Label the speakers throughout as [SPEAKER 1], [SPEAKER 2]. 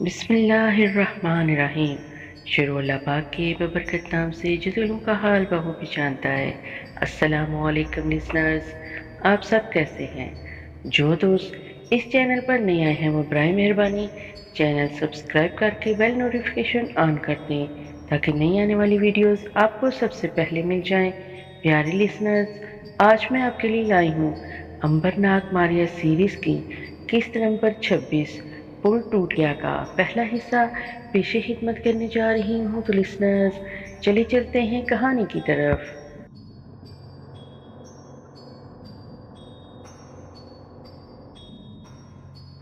[SPEAKER 1] बिस्मिल्लाहिर्रहमानिर्रहीम। शुरू अल्लाह पाक के बबरकत नाम से जो दिलों का हाल बखूबी जानता है। अस्सलामु अलैकुम लिसनर्स, आप सब कैसे हैं? जो दोस्त इस चैनल पर नए आए हैं वो बराए मेहरबानी चैनल सब्सक्राइब करके बेल नोटिफिकेशन ऑन कर दें ताकि नई आने वाली वीडियोस आपको सबसे पहले मिल जाएं। प्यारे लिसनर्स, आज मैं आपके लिए लाई हूँ अंबरनाक मारिया सीरीज़ की किस्त नंबर 26 पुल टूट गया का पहला हिस्सा पेशे खिदमत करने जा रही हूँ। तो लिसनर्स, चले चलते हैं कहानी की तरफ।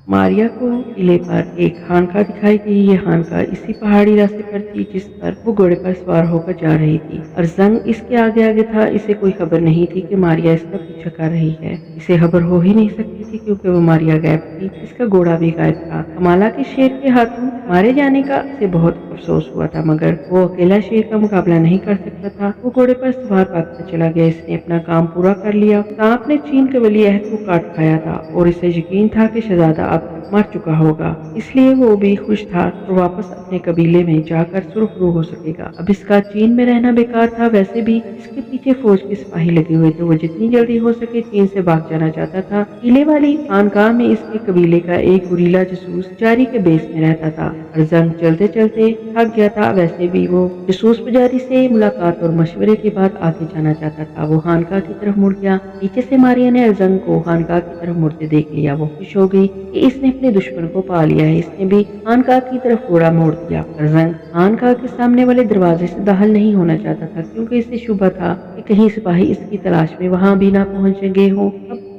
[SPEAKER 1] मारिया को किले पर एक खानका दिखाई दी। ये खानका इसी पहाड़ी रास्ते पर थी जिस पर वो घोड़े पर सवार होकर जा रही थी और जंग इसके आगे आगे था। इसे कोई खबर नहीं थी कि मारिया इसका पीछा कर रही है। इसे खबर हो ही नहीं सकती थी क्योंकि वो मारिया गायब थी, इसका घोड़ा भी गायब था। कमाला के शेर के हाथों मारे जाने का इसे बहुत अफसोस हुआ था, मगर वो अकेला शेर का मुकाबला नहीं कर सकता था। वो घोड़े पर सवार भागता चला गया। इसने अपना काम पूरा कर लिया। सांप ने चीन के वली अहद को काट खाया था और इसे यकीन था कि शहजादा अब मर चुका होगा, इसलिए वो भी खुश था और वापस अपने कबीले में जाकर सुरखरू हो सकेगा। अब इसका चीन में रहना बेकार था। वैसे भी इसके पीछे फौज के सिपाही लगे हुए थे। वो जितनी जल्दी हो सके चीन से भाग जाना चाहता था। किले वाली खानकाह में इसके कबीले का एक गुरीला जासूस पुजारी के बेस में रहता था और जंग चलते चलते थक गया था। वैसे भी वो जासूस पुजारी से मुलाकात और मशवरे के बाद आगे जाना चाहता था। वो खानकाह की तरफ मुड़ गया। पीछे से मारिया ने जंग को खानकाह की तरफ मुड़ते देख लिया। वो खुश हो गई कि इसने अपने दुश्मन को पा लिया है। इसने भी खानकाह की तरफ घोड़ा मोड़ दिया। जंग खानकाह के सामने वाले दरवाजे से दाखिल नहीं होना चाहता था क्योंकि इसे शुबा था कि कहीं सिपाही इसकी तलाश में वहां भी ना पहुंच गए हों।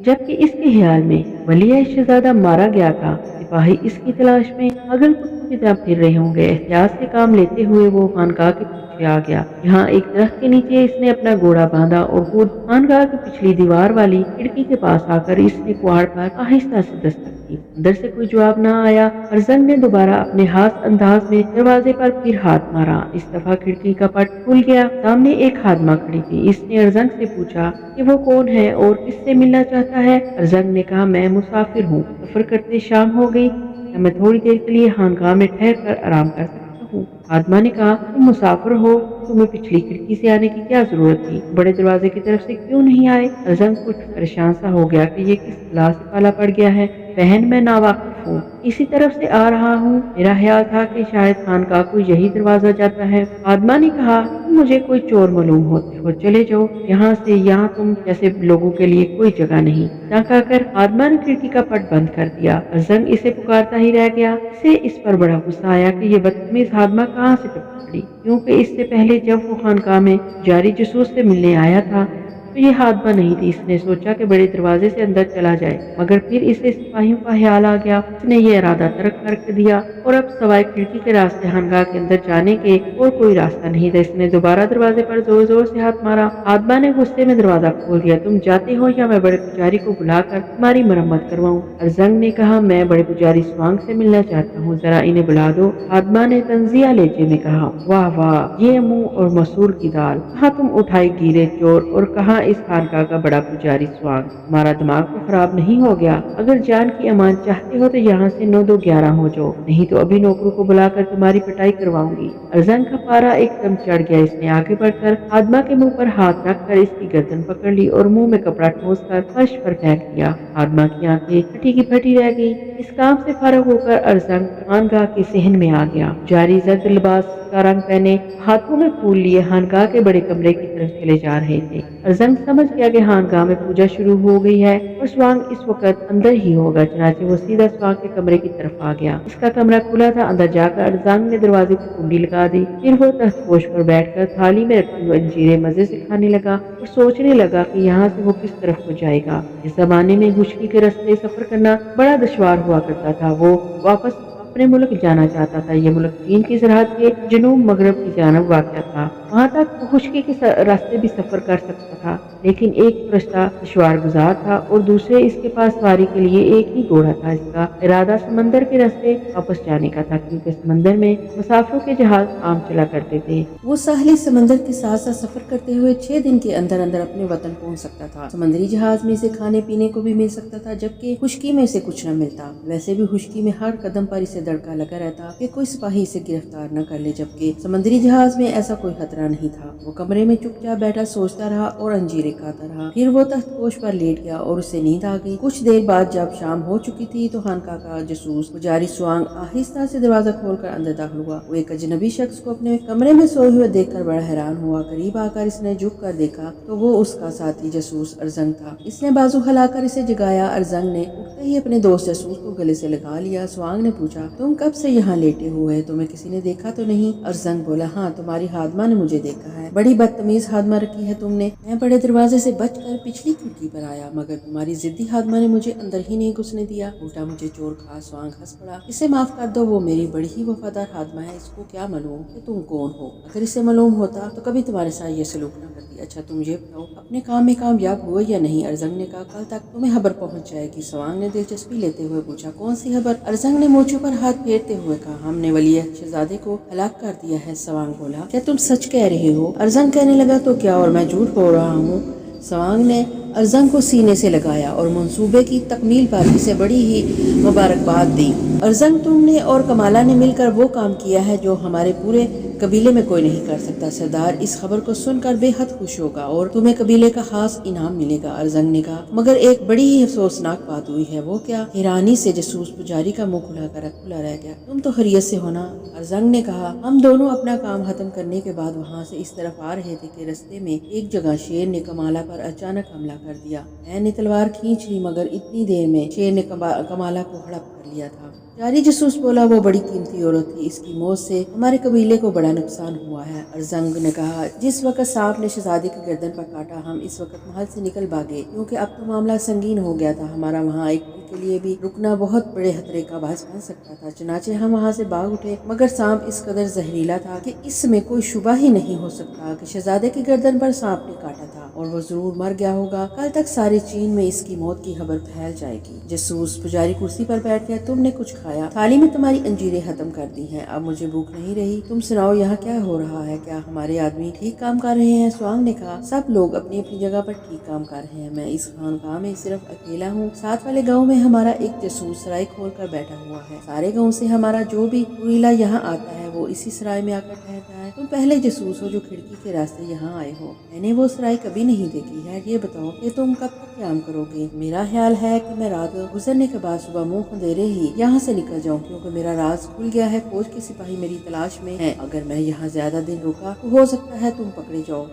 [SPEAKER 1] जबकि इसके ख्याल में वलिया शहजादा मारा गया था, सिपाही इसकी तलाश में पागल कुत्तों की तरह फिर रहे होंगे। एहतियात से काम लेते हुए वो खानकाह के पीछे आ गया। यहाँ एक दरख्त के नीचे इसने अपना घोड़ा बांधा और खुद खानकाह की पिछली दीवार वाली खिड़की के पास आकर इसने कुहाड़ पर आहिस्ता से दस्तक दी। अंदर से कोई जवाब न आया और जंग ने दोबारा अपने हाथ अंदाज में दरवाजे पर फिर हाथ मारा। इस दफा खिड़की का पट खुल गया। सामने एक खादमा खड़ी थी। इसने अर्जंग से पूछा कि वो कौन है और किससे मिलना चाहता है। अर्जंग ने कहा, मैं मुसाफिर हूँ, सफर करते शाम हो गई, क्या मैं थोड़ी देर के लिए खानकाह में ठहर कर आराम कर सकता हूँ। खादमा ने कहा, तुम मुसाफिर हो, तुम्हें पिछली खिड़की से आने की क्या जरूरत थी, बड़े दरवाजे की तरफ से क्यों नहीं आए। अर्जंग कुछ परेशान सा हो गया कि ये किस बला से पाला पड़ गया है। बहन, मैं नावाकिफ हूँ, इसी तरफ से आ रहा हूँ। मेरा ख्याल था कि शायद खानकाह को यही दरवाजा जाता है। खादमा ने कहा, मुझे कोई चोर मालूम होते हो, चले जाओ यहाँ से, यहाँ तुम जैसे लोगों के लिए कोई जगह नहीं। इतना कहकर खादमा ने खिड़की का पट बंद कर दिया। जंग इसे पुकारता ही रह गया। इसे इस पर बड़ा गुस्सा आया कि ये बदतमीज खादमा कहाँ से टपक पड़ी, क्योंकि इससे पहले जब वो खानकाह में जारी जासूस से मिलने आया था तो ये हादमा नहीं थी। इसने सोचा कि बड़े दरवाजे से अंदर चला जाए, मगर फिर इसे सिपाहियों का ख्याल आ गया। उसने ये इरादा तर्क कर दिया और अब सवाए खिड़की के रास्ते खानकाह के अंदर जाने के और कोई रास्ता नहीं था। इसने दोबारा दरवाजे पर जोर जोर से हाथ मारा। हादमा ने गुस्से में दरवाजा खोल दिया। तुम जाते हो या मैं बड़े पुजारी को बुलाकर तुम्हारी मरम्मत करवाऊं। अर्जंग ने कहा, मैं बड़े पुजारी स्वांग से मिलना चाहता हूँ, जरा इन्हें बुला दो। हादमा ने तंजिया लहजे में कहा, वाह वाह, ये मुंह और मसूर की दाल, कहाँ तुम उठाई गिरे चोर और कहाँ इस खानकाह का बड़ा पुजारी स्वांग। तुम्हारा दिमाग तो खराब नहीं हो गया? अगर जान की अमान चाहते हो तो यहाँ से 9 2 11 हो जाओ, नहीं तो अभी नौकरों को बुलाकर तुम्हारी पिटाई करवाऊंगी। अर्जंग का पारा एकदम चढ़ गया। इसने आगे बढ़कर आदमा के मुंह पर हाथ रखकर इसकी गर्दन पकड़ ली और मुंह में कपड़ा ठोस कर फर्श पर फेंक दिया। आदमा की आंखें फटी की फटी रह गई। इस काम से फारग होकर अर्जंग खानकाह के सहन में आ गया। जारी जर्द लिबास का रंग पहने, हाथों में फूल लिए खानकाह के बड़े कमरे की तरफ चले जा रहे थे। अर्जंग समझ गया कि खानकाह में पूजा शुरू हो गई है और स्वांग इस वक्त अंदर ही होगा। चनाचे वो सीधा स्वांग के कमरे की तरफ आ गया। इसका कमरा खुला था। अंदर जाकर अर्जंग ने दरवाजे को कुंडी लगा दी। फिर वो तख्तपोश पर बैठकर थाली में रखी हुई अंजीरें मजे से खाने लगा और सोचने लगा कि यहाँ से वो किस तरफ को जाएगा। इस जमाने में खुशकी के रास्ते सफर करना बड़ा दुश्वार हुआ करता था। वो वापस अपने मुल्क जाना चाहता था। ये मुल्क चीन की सरहद के जनूब मगरब की जानब वाक़या था। वहाँ तक वो खुशकी के रास्ते भी सफर कर सकता था, लेकिन एक रास्ता दुश्वार गुजार था और दूसरे इसके पास सवारी के लिए एक ही घोड़ा था। इसका इरादा समंदर के रास्ते वापस जाने का था, क्योंकि समंदर में मुसाफिरों के जहाज आम चला करते थे।
[SPEAKER 2] वो साहली समंदर के साथ साथ सफर करते हुए 6 दिन के अंदर अंदर अपने वतन पहुंच सकता था। समंदरी जहाज में इसे खाने पीने को भी मिल सकता था, जबकि खुशकी में इसे कुछ न मिलता। वैसे भी खुशकी में हर कदम पर इसे दड़का लगा रहता कि कोई सिपाही इसे गिरफ्तार न कर ले, जबकि समंदरी जहाज में ऐसा कोई खतरा नहीं था। वो कमरे में चुपचाप बैठा सोचता रहा और अंजीरें खाता रहा। फिर वो तख्तपोश पर लेट गया और उसे नींद आ गई। कुछ देर बाद जब शाम हो चुकी थी तो खानका का जासूस पुजारी स्वांग आहिस्ता से दरवाजा खोलकर अंदर दाखिल हुआ। वो एक अजनबी शख्स को अपने कमरे में सोए हुए देखकर बड़ा हैरान हुआ। करीब आकर इसने झुक कर देखा तो वो उसका साथी जासूस अरजंग था। इसने बाजू हिलाकर इसे जगाया। अरजंग ने उठते ही अपने दोस्त जासूस को गले से लगा लिया। स्वांग ने पूछा, तुम कब से यहाँ लेटे हुए, तुम्हें किसी ने देखा तो नहीं? अरजंग बोला, हाँ, तुम्हारी हादमा ने मुझे देखा है। बड़ी बदतमीज हादमा रखी है तुमने। मैं बड़े दरवाजे से बचकर पिछली खिड़की पर आया, मगर तुम्हारी जिद्दी हादमा ने मुझे अंदर ही नहीं घुसने दिया। उल्टा मुझे चोर कहा। स्वांग हंस पड़ा। इसे माफ कर दो, वो मेरी बड़ी ही वफादार हादमा है। इसको क्या मालूम कि तुम कौन हो? अगर इसे मालूम होता तो कभी तुम्हारे साथ ये सलूक न करती। अच्छा, तुम ये बताओ, अपने काम में कामयाब हुए या नहीं? अरजंग ने कहा, कल तक तुम्हें खबर पहुंच जाएगी। स्वांग ने दिलचस्पी लेते हुए पूछा, कौन सी खबर? अरजंग ने मूंछों पर हाथ फेरते हुए कहा, हमने वलीअहद शहजादे को हलाक कर दिया है। स्वांग बोला, क्या तुम सच कह रहे हो? अरजंग कहने लगा, तो क्या, और मैं झूठ बोल रहा हूँ? स्वांग ने अरजंग को सीने से लगाया और मंसूबे की तकमील पर इसे बड़ी ही मुबारकबाद दी। अरजंग, तुमने और कमाला ने मिलकर वो काम किया है जो हमारे पूरे कबीले में कोई नहीं कर सकता। सरदार इस खबर को सुनकर बेहद खुश होगा और तुम्हें कबीले का खास इनाम मिलेगा। अरजंग ने कहा, मगर एक बड़ी ही अफसोसनाक बात हुई है। वो क्या? हैरानी से जासूस पुजारी का मुंह खुला रह गया। तुम तो खैरियत से हो ना? अरजंग ने कहा, हम दोनों अपना काम खत्म करने के बाद वहाँ से इस तरफ आ रहे थे कि रास्ते में एक जगह शेर ने कमाला पर अचानक हमला कर दिया। मैंने तलवार खींच ली, मगर इतनी देर में शेर ने कमाला को हड़प कर लिया था। जारी जासूस बोला, वो बड़ी कीमती औरत थी। इसकी मौत से हमारे कबीले को बड़ा नुकसान हुआ है। अरजंग ने कहा, जिस वक्त सांप ने शहजादे की गर्दन पर काटा, हम इस वक्त महल से निकल भागे, क्योंकि अब तो मामला संगीन हो गया था। हमारा वहाँ एक पल के लिए भी रुकना बहुत बड़े खतरे का बायस बन सकता था। चुनाचे हम वहाँ से भाग उठे, मगर सांप इस कदर जहरीला था कि इसमें कोई शुबा ही नहीं हो सकता कि शहजादे की गर्दन पर सांप ने काटा था और वो जरूर मर गया होगा। कल तक सारे चीन में इसकी मौत की खबर फैल जाएगी। जासूस पुजारी कुर्सी पर बैठ गया। तुमने कुछ खाया? थाली में तुम्हारी अंजीरें खत्म कर दी हैं, अब मुझे भूख नहीं रही। तुम सुनाओ, यहाँ क्या हो रहा है? क्या हमारे आदमी ठीक काम कर रहे हैं? स्वांग ने कहा, सब लोग अपनी अपनी जगह पर ठीक काम कर रहे हैं। मैं इस खानकाह में सिर्फ अकेला हूँ। साथ वाले गाँव में हमारा एक जासूस सराय खोल कर बैठा हुआ है। सारे गाँव से हमारा जो भी कुरीला यहाँ आता है वो इसी सराय में आकर ठहरता है। तुम पहले जासूस हो जो खिड़की के रास्ते यहाँ आए हो। मैंने वो सराय कभी नहीं देखी है। ये बताओ कि तुम कब तक काम करोगे? मेरा ख्याल है कि मैं रात गुजरने के बाद सुबह मुंह अंधेरे ही यहाँ से निकल जाऊँ, क्योंकि मेरा राज खुल गया है। फौज के सिपाही मेरी तलाश में हैं। अगर मैं यहाँ ज्यादा दिन रुका तो हो सकता है तुम पकड़े जाओ।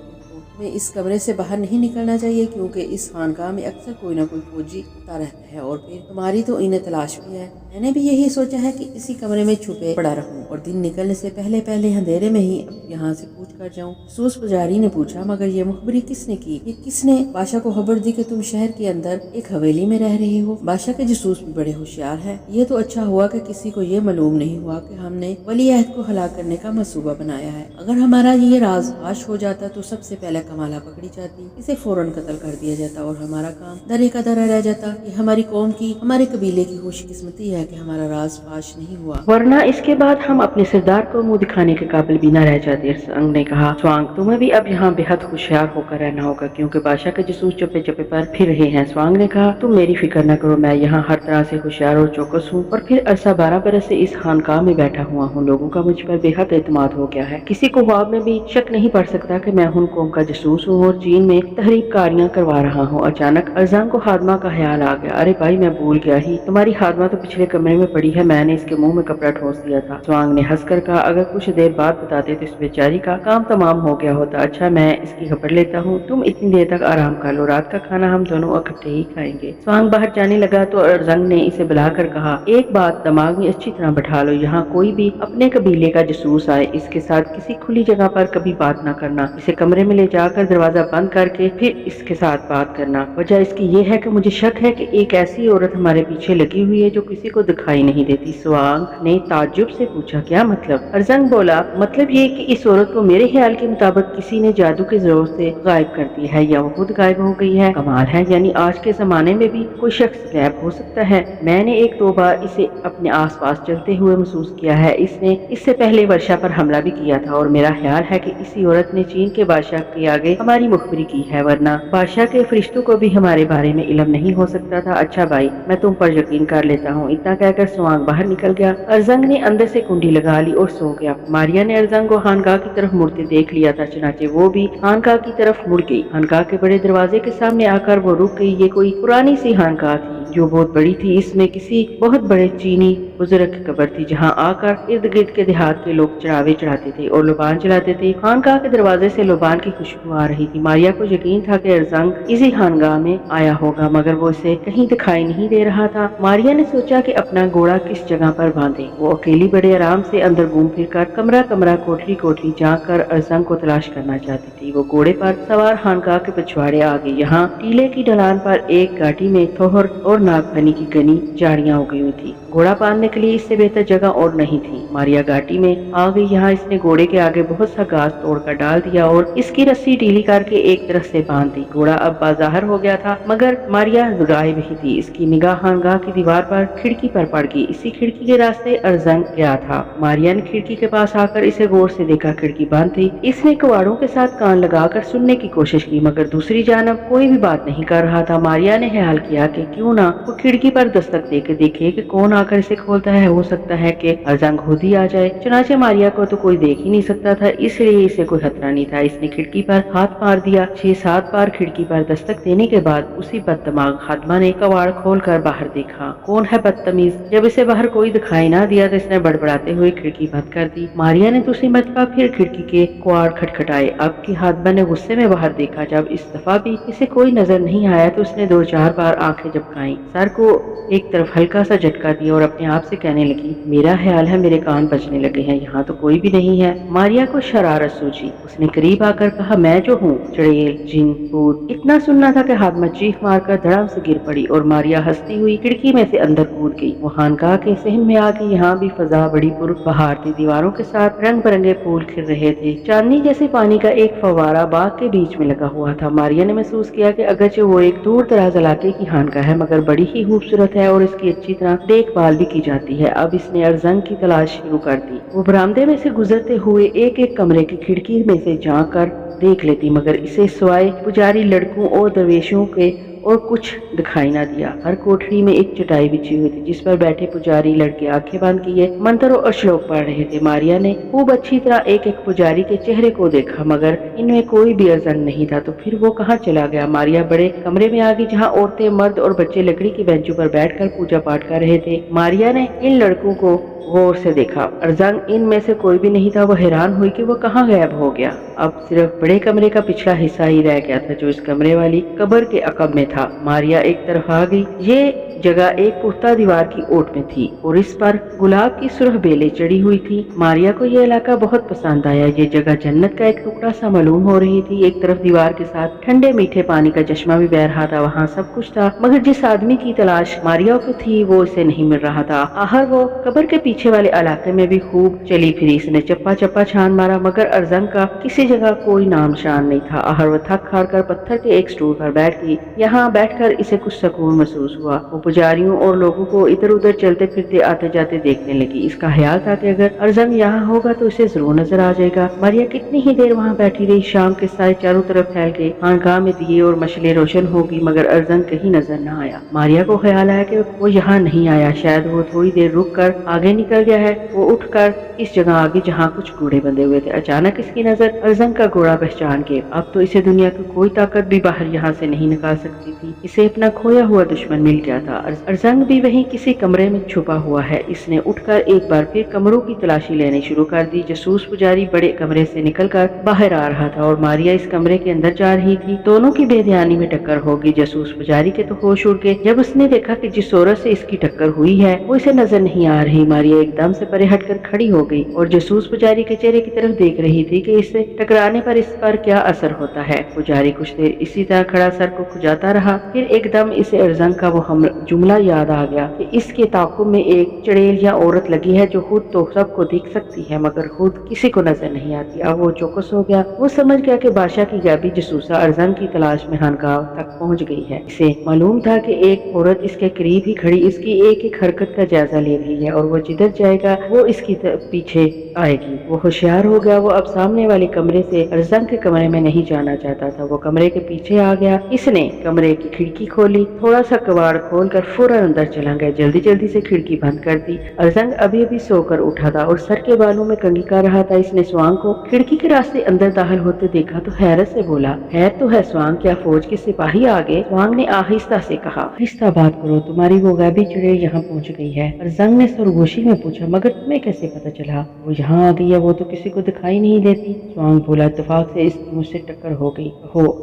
[SPEAKER 2] तुम्हें इस कमरे से बाहर नहीं निकलना चाहिए, क्योंकि इस खानकाह में अक्सर कोई ना कोई फौजी आता रहता है और फिर तुम्हारी तो इन्हें तलाश भी है। मैंने भी यही सोचा है कि इसी कमरे में छुपे पड़ा रहूं और दिन निकलने से पहले पहले अंधेरे में ही यहाँ से कूच कर जाऊं। जासूस पुजारी ने पूछा, मगर ये मुखबरी किसने की? ये किसने बादशाह को खबर दी कि तुम शहर के अंदर एक हवेली में रह रही हो? बादशाह के जासूस भी बड़े होशियार है। ये तो अच्छा हुआ कि किसी को ये मालूम नहीं हुआ कि हमने वलीअहद को हलाक करने का मंसूबा बनाया है। अगर हमारा ये राज फाश हो जाता तो सबसे पहले कमाला पकड़ी जाती, इसे फौरन कत्ल कर दिया जाता और हमारा काम दरे का दरा रह जाता। ये हमारी कौम की, हमारे कबीले की खुशकिस्मती है कि हमारा राज फाश नहीं हुआ,
[SPEAKER 1] वरना इसके बाद हम अपने सरदार को मुंह दिखाने के काबिल भी न रह जाते। अरजंग ने कहा, स्वांग, तुम्हें भी अब यहाँ बेहद होशियार होकर रहना होगा, क्योंकि बादशाह के जासूस चप्पे चप्पे पर फिर रहे हैं। स्वांग ने कहा, तुम मेरी फिक्र न करो, मैं यहाँ हर तरह से होशियार और चौकस हूँ और फिर अरसा 12 बरस से इस खानकाह में बैठा हुआ हूँ। लोगों का मुझ पर बेहद एतमाद हो गया है। किसी को ख्वाब में भी शक नहीं पड़ सकता कि मैं उन कौम का जासूस हूँ और चीन में तहरीक कारियां करवा रहा हूँ। अचानक अरजंग को हादमा का ख्याल आ गया। अरे भाई, मैं भूल गया ही, तुम्हारी हादमा तो पिछले कमरे में पड़ी है, मैंने इसके मुंह में कपड़ा ठोस दिया था। स्वांग ने हंसकर कहा, अगर कुछ देर बाद बताते तो इस बेचारी का काम तमाम हो गया होता। अच्छा, मैं इसकी खबर लेता हूँ, तुम इतनी देर तक आराम कर लो, रात का खाना हम दोनों इकट्ठे ही खाएंगे। स्वांग बाहर जाने लगा तो अरजंग ने इसे बुलाकर कहा, एक बात दिमाग में अच्छी तरह बैठा लो, यहाँ कोई भी अपने कबीले का जासूस आए, इसके साथ किसी खुली जगह पर कभी बात न करना। इसे कमरे में ले जा جا کر دروازہ بند کر کے پھر اس کے ساتھ بات کرنا۔ وجہ اس کی یہ ہے کہ مجھے شک ہے کہ ایک ایسی عورت ہمارے پیچھے لگی ہوئی ہے جو کسی کو دکھائی نہیں دیتی۔ سوانگ نے تعجب سے پوچھا، کیا مطلب؟ ارزنگ بولا، مطلب یہ کہ اس عورت کو میرے خیال کے مطابق کسی نے جادو کے زور سے غائب کر دیا ہے یا وہ خود غائب ہو گئی ہے۔ کمال ہے، یعنی آج کے زمانے میں بھی کوئی شخص غائب ہو سکتا ہے۔ میں نے ایک دو بار اسے اپنے آس پاس چلتے ہوئے محسوس کیا ہے۔ اس نے اس سے پہلے ورشا پر حملہ بھی کیا تھا اور میرا خیال ہے کہ اسی عورت نے چین کے بادشاہ کے آگے ہماری مخبری کی ہے، ورنہ بادشاہ کے فرشتوں کو بھی ہمارے بارے میں علم نہیں ہو سکتا تھا۔ اچھا بھائی، میں تم پر یقین کر لیتا ہوں۔ اتنا کہہ کر سوانگ باہر نکل گیا۔ ارزنگ نے اندر سے کنڈی لگا لی اور سو گیا۔ ماریا نے ارزنگ کو خانقاہ کی طرف مڑتے دیکھ لیا تھا، چنانچہ وہ بھی خانقاہ کی طرف مڑ گئی۔ خانقاہ کے بڑے دروازے کے سامنے آ کر وہ رک گئی۔ یہ کوئی پرانی سی خانقاہ تھی جو بہت بڑی تھی۔ اس میں کسی بہت بڑے چینی بزرگ کی قبر تھی جہاں آ کر ارد گرد کے دیہات کے لوگ چڑھاوے چڑھاتے تھے اور لبان جلاتے تھے۔ خانقاہ کے دروازے سے لبان کی خوشبو آ رہی تھی۔ ماریا کو یقین تھا کہ ارزنگ اسی خانقاہ میں آیا ہوگا، مگر وہ اسے کہیں دکھائی نہیں دے رہا تھا۔ ماریا نے سوچا کہ اپنا گھوڑا کس جگہ پر باندھے۔ وہ اکیلی بڑے آرام سے اندر گھوم پھر کر کمرہ کمرہ کوٹری کوٹری جا کر ارزنگ کو تلاش کرنا چاہتی تھی۔ وہ گھوڑے پر سوار خانقاہ کے پچھواڑے آ گئی۔ یہاں ٹیلے کی ڈھلان پر ایک گاٹی میں تھوہر اور ناگفنی کی گھنی جھاڑیاں اگی ہوئی تھی۔ گھوڑا باندھنے کے لیے اس سے بہتر جگہ اور نہیں تھی۔ ماریا گاٹی میں آ گئی۔ یہاں اس نے گھوڑے کے آگے بہت سا گھاس توڑ کر ڈال دیا اور اس کی رسی ڈھیلی کر کے ایک طرف سے باندھ دی۔ گھوڑا اب باظاہر ہو گیا تھا، مگر ماریا غائب ہی تھی۔ اس کی نگاہ خانقاہ کی دیوار پر کھڑکی پر پڑ گئی۔ اسی کھڑکی کے راستے ارزنگ گیا تھا۔ ماریا نے کھڑکی کے پاس آ کر اسے غور سے دیکھا، کھڑکی بند تھی۔ اس نے کواڑوں کے ساتھ کان لگا کر سننے کی کوشش کی، مگر دوسری جانب کوئی بھی بات نہیں کر رہا تھا۔ ماریا نے خیال کیا کہ کیوں نہ وہ کھڑکی پر دستک دے کے دیکھے کہ کون آ کر اسے کھولتا ہے۔ ہو سکتا ہے کہ ارزنگ خود ہی آ جائے۔ چنانچہ ماریا کو تو کوئی دیکھ ہی نہیں سکتا تھا، اس لیے اسے کوئی خطرہ نہیں تھا۔ اس نے کھڑکی پر ہاتھ مار دیا۔ 6-7 بار کھڑکی پر دستک دینے کے بعد اسی بددماغ خادمہ نے کواڑ کھول کر باہر دیکھا۔ کون ہے بدتمیز؟ جب اسے باہر کوئی دکھائی نہ دیا تو اس نے بڑبڑاتے ہوئے کھڑکی بند کر دی۔ ماریا نے دوسری مرتبہ پھر کھڑکی کے کواڑ کھٹکھٹائے۔ اب کی خادمہ نے غصے میں باہر دیکھا۔ جب اس دفعہ بھی اسے کوئی نظر نہیں آیا تو اس نے 2-4 بار آنکھیں جھپکائیں، سر کو ایک طرف ہلکا سا جھٹکا دیا اور اپنے آپ سے کہنے لگی، میرا خیال ہے میرے کان بجنے لگے ہیں، یہاں تو کوئی بھی نہیں ہے۔ ماریا کو شرارت سوچی۔ اس نے قریب آ کر کہا، میں جو ہوں، چڑیل، جن، بھوت۔ اتنا سننا تھا کہ خادمہ چیخ مار کر دھڑام سے گر پڑی اور ماریا ہنستی ہوئی کھڑکی میں سے اندر کود گئی۔ وہ خانقاہ کے صحن میں آ گئی۔ یہاں بھی فضا بڑی پر بہار تھی۔ دیواروں کے ساتھ رنگ برنگے پھول کھل رہے تھے۔ چاندنی جیسے پانی کا ایک فوارہ باغ کے بیچ میں لگا ہوا تھا۔ ماریا نے محسوس کیا کہ اگرچہ وہ ایک دور دراز علاقے کی خانقاہ ہے، مگر بڑی ہی خوبصورت ہے اور اس کی اچھی طرح دیکھ بھال بھی کی جاتی ہے۔ اب اس نے ارزنگ کی تلاش شروع کر دی۔ وہ برآمدے میں سے گزرتے ہوئے ایک ایک کمرے کی کھڑکی میں سے جھانک کر دیکھ لیتی، مگر اسے سوائے پجاری لڑکوں اور درویشوں کے اور کچھ دکھائی نہ دیا۔ ہر کوٹری میں ایک چٹائی بچھی ہوئی تھی جس پر بیٹھے پجاری لڑکے آنکھیں بند کیے منتر اور شلوک پڑھ رہے تھے۔ ماریا نے خوب اچھی طرح ایک ایک پجاری کے چہرے کو دیکھا، مگر ان میں کوئی بھی ارزنگ نہیں تھا۔ تو پھر وہ کہاں چلا گیا؟ ماریا بڑے کمرے میں آ گئی جہاں عورتیں، مرد اور بچے لکڑی کی بینچوں پر بیٹھ کر پوجا پاٹ کر رہے تھے۔ ماریا نے ان لڑکوں کو غور سے دیکھا۔ ارزنگ ان میں سے کوئی بھی نہیں تھا۔ وہ حیران ہوئی کہ وہ کہاں غائب ہو گیا۔ اب صرف بڑے کمرے کا پچھلا حصہ ہی رہ گیا تھا جو اس کمرے والی قبر کے عقب میں تھا۔ ماریا ایک طرف آ گئی۔ یہ جگہ ایک پختہ دیوار کی اوٹ میں تھی اور اس پر گلاب کی سرخ بیلیں چڑھی ہوئی تھی۔ ماریا کو یہ علاقہ بہت پسند آیا۔ یہ جگہ جنت کا ایک ٹکڑا سا معلوم ہو رہی تھی۔ ایک طرف دیوار کے ساتھ ٹھنڈے میٹھے پانی کا چشمہ بھی بہ رہا تھا۔ وہاں سب کچھ تھا، مگر جس آدمی کی تلاش ماریا کو تھی وہ اسے نہیں مل رہا تھا۔ آخر وہ قبر کے پیچھے والے علاقے میں بھی خوب چلی پھری۔ اس نے چپا چپا چھان مارا، مگر ارزنگ کا کسی جگہ کوئی نام نشان نہیں تھا۔ آخر وہ تھک ہار کر پتھر کے ایک سٹول پر بیٹھ گئی۔ یہاں بیٹھ کر اسے کچھ سکون محسوس ہوا۔ وہ پجاریوں اور لوگوں کو ادھر ادھر چلتے پھرتے آتے جاتے دیکھنے لگی۔ اس کا خیال تھا کہ اگر ارزنگ یہاں ہوگا تو اسے ضرور نظر آ جائے گا۔ ماریا کتنی ہی دیر وہاں بیٹھی رہی۔ شام کے سائے چاروں طرف پھیل گئے۔ خانقاہ میں دیے اور مشعلیں روشن ہو گئی، مگر ارزنگ کہیں نظر نہ آیا۔ ماریا کو خیال آیا کہ وہ یہاں نہیں آیا، شاید وہ تھوڑی دیر رک کر آگے نکل گیا ہے۔ وہ اٹھ کر اس جگہ آگے جہاں کچھ گھوڑے بندھے ہوئے تھے۔ اچانک اس کی نظر ارزنگ کا گھوڑا پہچان کے اب تو اسے دنیا کی کوئی طاقت بھی باہر یہاں سے نہیں نکال سکتی تھی۔ اسے اپنا کھویا ہوا دشمن مل گیا تھا۔ ارزنگ بھی وہیں کسی کمرے میں چھپا ہوا ہے۔ اس نے اٹھ کر ایک بار پھر کمروں کی تلاشی لینے شروع کر دی۔ جاسوس پجاری بڑے کمرے سے نکل کر باہر آ رہا تھا اور ماریا اس کمرے کے اندر جا رہی تھی۔ دونوں کی بے دھیانی میں ٹکر ہوگی۔ جاسوس پجاری کے تو ہوش اڑ گئے جب اس نے دیکھا کہ جس عورت سے اس کی ٹکر ہوئی ہے وہ اسے نظر نہیں آ رہی۔ ماریا ایک دم سے پرے ہٹ کر کھڑی ہو گئی اور جاسوس پجاری کے چہرے کی طرف دیکھ رہی تھی کہ اس سے ٹکرانے پر اس پر کیا اثر ہوتا ہے۔ پجاری کچھ دیر اسی طرح کھڑا سر کو کھجاتا رہا، پھر ایک دم اسے ارزنگ کا وہ جملہ یاد آ گیا کہ اس کے تعاقب میں ایک چڑیل یا عورت لگی ہے جو خود تو سب کو دیکھ سکتی ہے مگر خود کسی کو نظر نہیں آتی۔ اب وہ چوکس ہو گیا، وہ سمجھ گیا کہ بادشاہ کی غیبی جاسوسہ ارزنگ کی تلاش میں خانقاہ تک پہنچ گئی ہے۔ اسے معلوم تھا کہ ایک عورت اس کے قریب ہی کھڑی اس کی ایک ایک حرکت کا جائزہ لے رہی ہے اور وہ جدھر جائے گا وہ اس کی پیچھے آئے گی۔ وہ ہوشیار ہو گیا، وہ اب سامنے والے کمرے سے ارزنگ کے کمرے میں نہیں جانا چاہتا تھا۔ وہ کمرے کے پیچھے آ گیا، اس نے کمرے کی کھڑکی کھولی، تھوڑا سا کباڑ کھول کر فوراً اندر چلا گیا، جلدی جلدی سے کھڑکی بند کر دی۔ ارزنگ ابھی ابھی سو کر اٹھا تھا اور سر کے بالوں میں کنگھی کر رہا تھا۔ اس نے سوانگ کو کھڑکی کے راستے اندر داخل ہوتے دیکھا تو حیرت سے بولا، خیر تو ہے سوانگ، کیا فوج کے سپاہی آ گئے؟ سوانگ نے آہستہ سے کہا، آہستہ بات کرو، تمہاری وہ غیبی چڑیل یہاں پہنچ گئی ہے۔ ارزنگ نے سرگوشی میں پوچھا، مگر تمہیں کیسے پتا چلا؟ وہ یہاں آ گئی ہے، وہ تو کسی کو دکھائی نہیں دیتی۔ سوانگ بولا، اتفاق سے اس کی مجھ سے ٹکر ہو گئی۔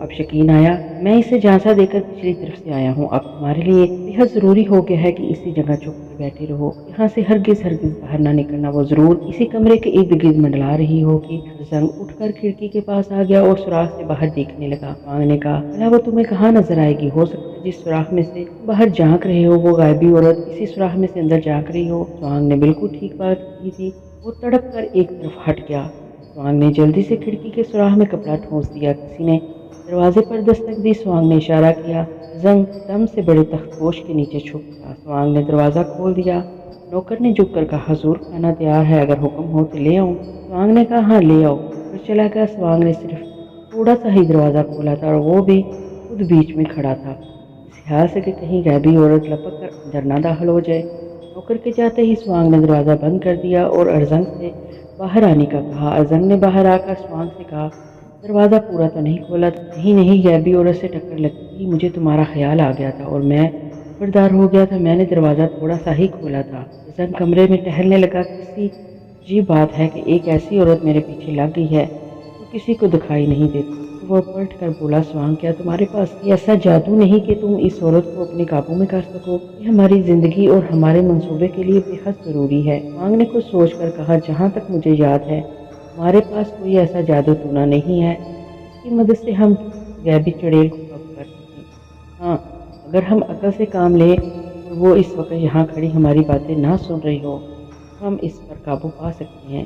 [SPEAKER 1] اب یقین آیا؟ میں اسے جھانسا دے کر پچھلی طرف سے آیا ہوں۔ اب تمہارے لیے بہت ضروری ہو گیا ہے کہ اسی جگہ چپ کر بیٹھے رہو، یہاں سے ہرگز باہر نہ نکلنا۔ وہ ضرور اسی کمرے کے ارد گرد منڈلا رہی ہوگی۔ ارزنگ اٹھ کر کھڑکی کے پاس آ گیا اور سوراخ سے باہر دیکھنے لگا۔ سوانگ نے کہا، بھلا وہ تمہیں کہاں نظر آئے گی؟ ہو سکتا ہے جس سوراخ میں سے باہر جھانک رہے ہو وہ غائبی عورت اسی سوراخ میں سے اندر جھانک رہی ہو۔ سوانگ نے بالکل ٹھیک بات کی تھی۔ وہ تڑپ کر ایک طرف ہٹ گیا۔ سوانگ نے جلدی سے کھڑکی کے سوراخ میں کپڑا ٹھونس دیا۔ کسی نے دروازے پر دستک دی۔ سوانگ نے اشارہ کیا۔ ارزنگ دم سے بڑے تخت پوش کے نیچے چھپ گیا۔ سوانگ نے دروازہ کھول دیا۔ نوکر نے جھک کر کہا، حضور کھانا تیار ہے، اگر حکم ہو تو لے آؤں؟ سوانگ نے کہا، ہاں لے آؤ، پھر چلا گیا۔ سوانگ نے صرف تھوڑا سا ہی دروازہ کھولا تھا اور وہ بھی خود بیچ میں کھڑا تھا، اس خیال سے کہ کہیں غیبی عورت لپک کر اندر نہ داخل ہو جائے۔ نوکر کے جاتے ہی سوانگ نے دروازہ بند کر دیا اور ارزنگ سے باہر آنے کا کہا۔ ارزنگ نے باہر آ کر سوانگ سے کہا، دروازہ پورا تو نہیں کھولا تھا؟ نہیں، غیبی عورت سے ٹکر لگی تھی، مجھے تمہارا خیال آ گیا تھا اور میں خبردار ہو گیا تھا، میں نے دروازہ تھوڑا سا ہی کھولا تھا۔ ارزنگ کمرے میں ٹہلنے لگا، کسی عجیب بات ہے کہ ایک ایسی عورت میرے پیچھے لگ گئی ہے تو کسی کو دکھائی نہیں دیتی۔ وہ پلٹ کر بولا، سوانگ کیا تمہارے پاس یہ ایسا جادو نہیں کہ تم اس عورت کو اپنے قابو میں کر سکو؟ یہ ہماری زندگی اور ہمارے منصوبے کے لیے بہت ضروری ہے۔ سوانگ نے کچھ سوچ کر کہا، جہاں تک مجھے یاد ہے ہمارے پاس کوئی ایسا جادو ٹونا نہیں ہے جس کی مدد سے ہم غیبی چڑیل کو قابو کر سکیں۔ ہاں، اگر ہم عقل سے کام لیں اور وہ اس وقت یہاں کھڑی ہماری باتیں نہ سن رہی ہو تو ہم اس پر قابو پا سکتے ہیں۔